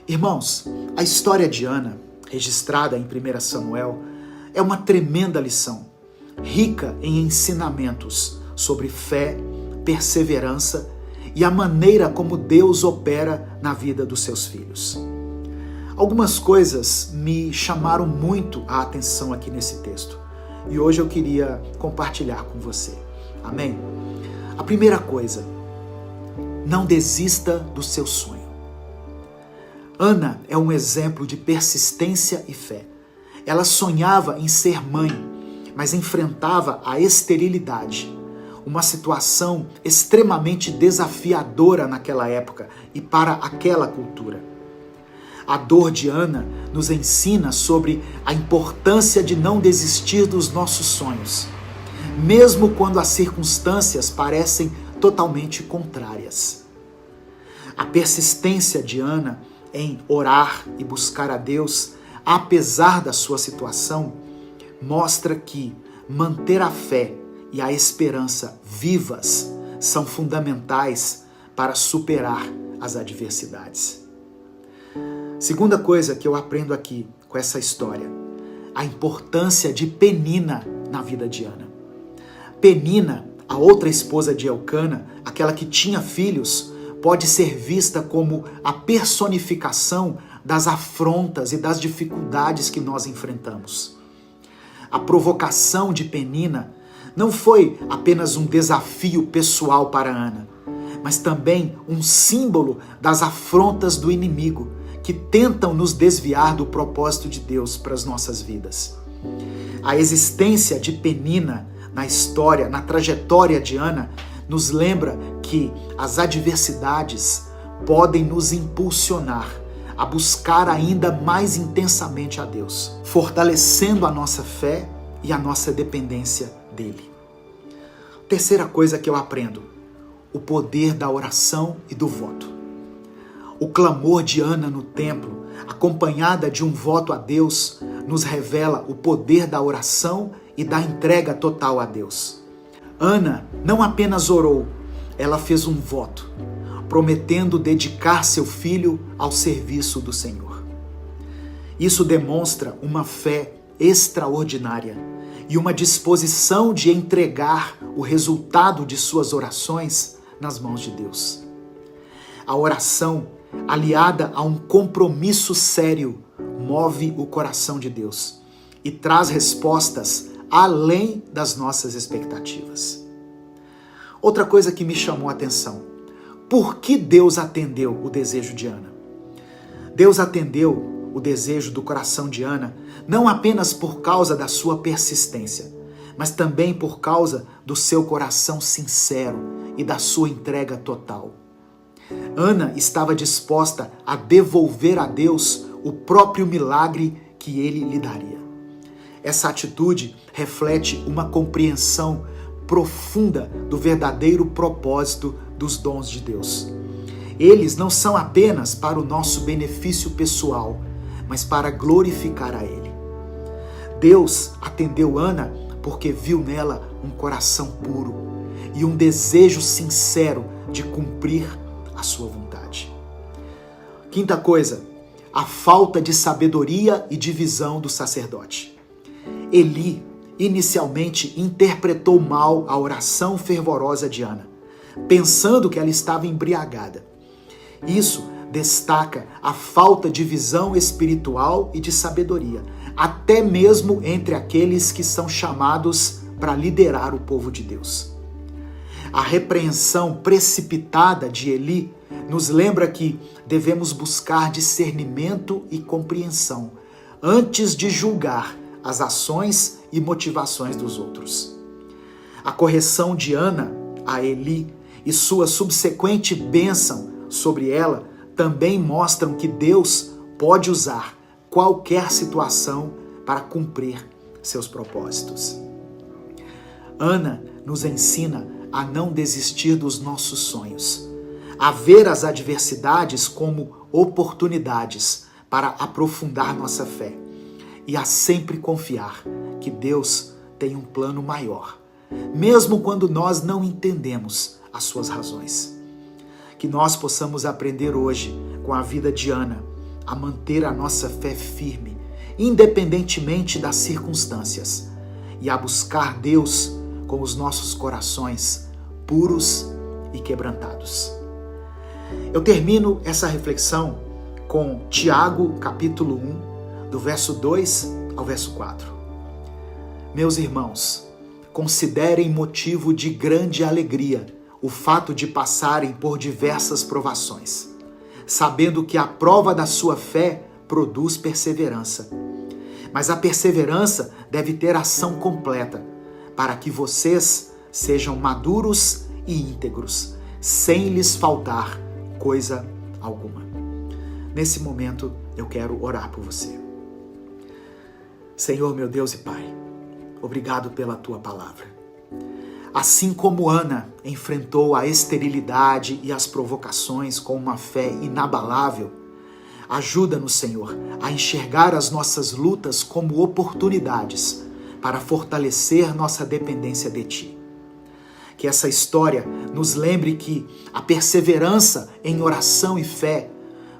Irmãos, a história de Ana, registrada em 1 Samuel, é uma tremenda lição, rica em ensinamentos sobre fé, perseverança e a maneira como Deus opera na vida dos seus filhos. Algumas coisas me chamaram muito a atenção aqui nesse texto e hoje eu queria compartilhar com você. Amém? A primeira coisa, não desista do seu sonho. Ana é um exemplo de persistência e fé. Ela sonhava em ser mãe, mas enfrentava a esterilidade, uma situação extremamente desafiadora naquela época e para aquela cultura. A dor de Ana nos ensina sobre a importância de não desistir dos nossos sonhos, mesmo quando as circunstâncias parecem totalmente contrárias. A persistência de Ana em orar e buscar a Deus, apesar da sua situação, mostra que manter a fé e a esperança vivas são fundamentais para superar as adversidades. Segunda coisa que eu aprendo aqui com essa história, a importância de Penina na vida de Ana. Penina, a outra esposa de Elcana, aquela que tinha filhos, pode ser vista como a personificação das afrontas e das dificuldades que nós enfrentamos. A provocação de Penina não foi apenas um desafio pessoal para Ana, mas também um símbolo das afrontas do inimigo que tentam nos desviar do propósito de Deus para as nossas vidas. A existência de Penina na história, na trajetória de Ana, nos lembra que as adversidades podem nos impulsionar a buscar ainda mais intensamente a Deus, fortalecendo a nossa fé e a nossa dependência dele. Terceira coisa que eu aprendo: o poder da oração e do voto. O clamor de Ana no templo, acompanhada de um voto a Deus, nos revela o poder da oração e da entrega total a Deus. Ana não apenas orou, ela fez um voto, prometendo dedicar seu filho ao serviço do Senhor. Isso demonstra uma fé extraordinária e uma disposição de entregar o resultado de suas orações nas mãos de Deus. A oração, aliada a um compromisso sério, move o coração de Deus e traz respostas além das nossas expectativas. Outra coisa que me chamou a atenção: por que Deus atendeu o desejo de Ana? Deus atendeu o desejo do coração de Ana não apenas por causa da sua persistência, mas também por causa do seu coração sincero e da sua entrega total. Ana estava disposta a devolver a Deus o próprio milagre que ele lhe daria. Essa atitude reflete uma compreensão profunda do verdadeiro propósito dos dons de Deus. Eles não são apenas para o nosso benefício pessoal, mas para glorificar a Ele. Deus atendeu Ana porque viu nela um coração puro e um desejo sincero de cumprir a sua vontade. Quinta coisa, a falta de sabedoria e de visão do sacerdote. Eli inicialmente interpretou mal a oração fervorosa de Ana, pensando que ela estava embriagada. Isso destaca a falta de visão espiritual e de sabedoria, até mesmo entre aqueles que são chamados para liderar o povo de Deus. A repreensão precipitada de Eli nos lembra que devemos buscar discernimento e compreensão antes de julgar as ações e motivações dos outros. A correção de Ana a Eli e sua subsequente bênção sobre ela também mostram que Deus pode usar qualquer situação para cumprir seus propósitos. Ana nos ensina a não desistir dos nossos sonhos, a ver as adversidades como oportunidades para aprofundar nossa fé e a sempre confiar que Deus tem um plano maior, mesmo quando nós não entendemos as suas razões. Que nós possamos aprender hoje, com a vida de Ana, a manter a nossa fé firme, independentemente das circunstâncias, e a buscar Deus com os nossos corações puros e quebrantados. Eu termino essa reflexão com Tiago, capítulo 1, do verso 2 ao verso 4. Meus irmãos, considerem motivo de grande alegria o fato de passarem por diversas provações, sabendo que a prova da sua fé produz perseverança. Mas a perseverança deve ter ação completa, para que vocês sejam maduros e íntegros, sem lhes faltar coisa alguma. Nesse momento, eu quero orar por você. Senhor, meu Deus e Pai, obrigado pela Tua palavra. Assim como Ana enfrentou a esterilidade e as provocações com uma fé inabalável, ajuda-nos, Senhor, a enxergar as nossas lutas como oportunidades para fortalecer nossa dependência de Ti. Que essa história nos lembre que a perseverança em oração e fé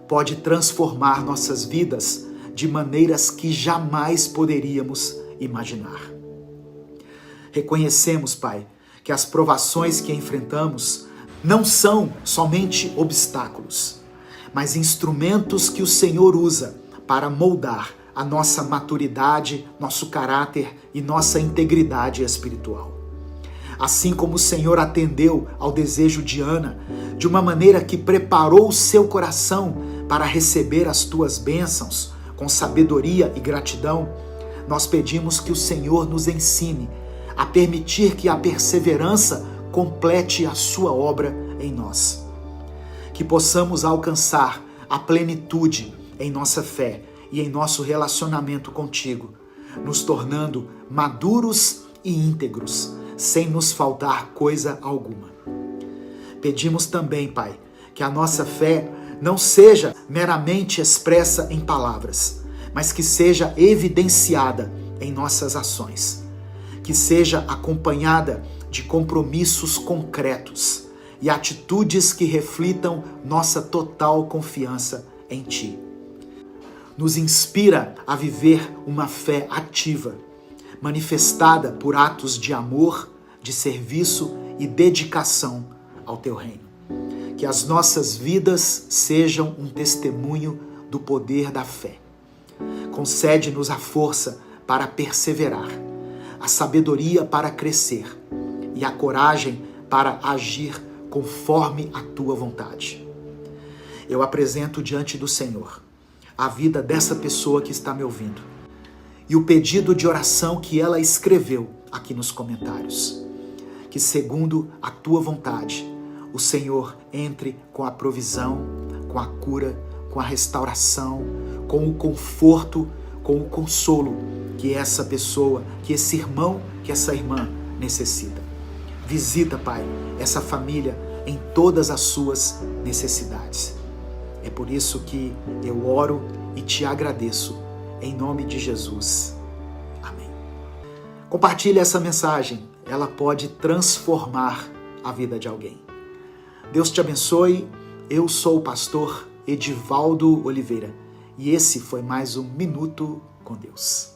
pode transformar nossas vidas de maneiras que jamais poderíamos imaginar. Reconhecemos, Pai, que as provações que enfrentamos não são somente obstáculos, mas instrumentos que o Senhor usa para moldar a nossa maturidade, nosso caráter e nossa integridade espiritual. Assim como o Senhor atendeu ao desejo de Ana, de uma maneira que preparou o seu coração para receber as tuas bênçãos com sabedoria e gratidão, nós pedimos que o Senhor nos ensine a permitir que a perseverança complete a sua obra em nós. Que possamos alcançar a plenitude em nossa fé e em nosso relacionamento contigo, nos tornando maduros e íntegros, sem nos faltar coisa alguma. Pedimos também, Pai, que a nossa fé não seja meramente expressa em palavras, mas que seja evidenciada em nossas ações, que seja acompanhada de compromissos concretos e atitudes que reflitam nossa total confiança em Ti. Nos inspira a viver uma fé ativa, manifestada por atos de amor, de serviço e dedicação ao Teu reino. Que as nossas vidas sejam um testemunho do poder da fé. Concede-nos a força para perseverar, a sabedoria para crescer e a coragem para agir conforme a Tua vontade. Eu apresento diante do Senhor a vida dessa pessoa que está me ouvindo e o pedido de oração que ela escreveu aqui nos comentários. Que, segundo a Tua vontade, o Senhor entre com a provisão, com a cura, com a restauração, com o conforto, com o consolo que essa pessoa, que esse irmão, que essa irmã necessita. Visita, Pai, essa família em todas as suas necessidades. É por isso que eu oro e Te agradeço, em nome de Jesus. Amém. Compartilhe essa mensagem, ela pode transformar a vida de alguém. Deus te abençoe. Eu sou o pastor Edivaldo Oliveira e esse foi mais um Minuto com Deus.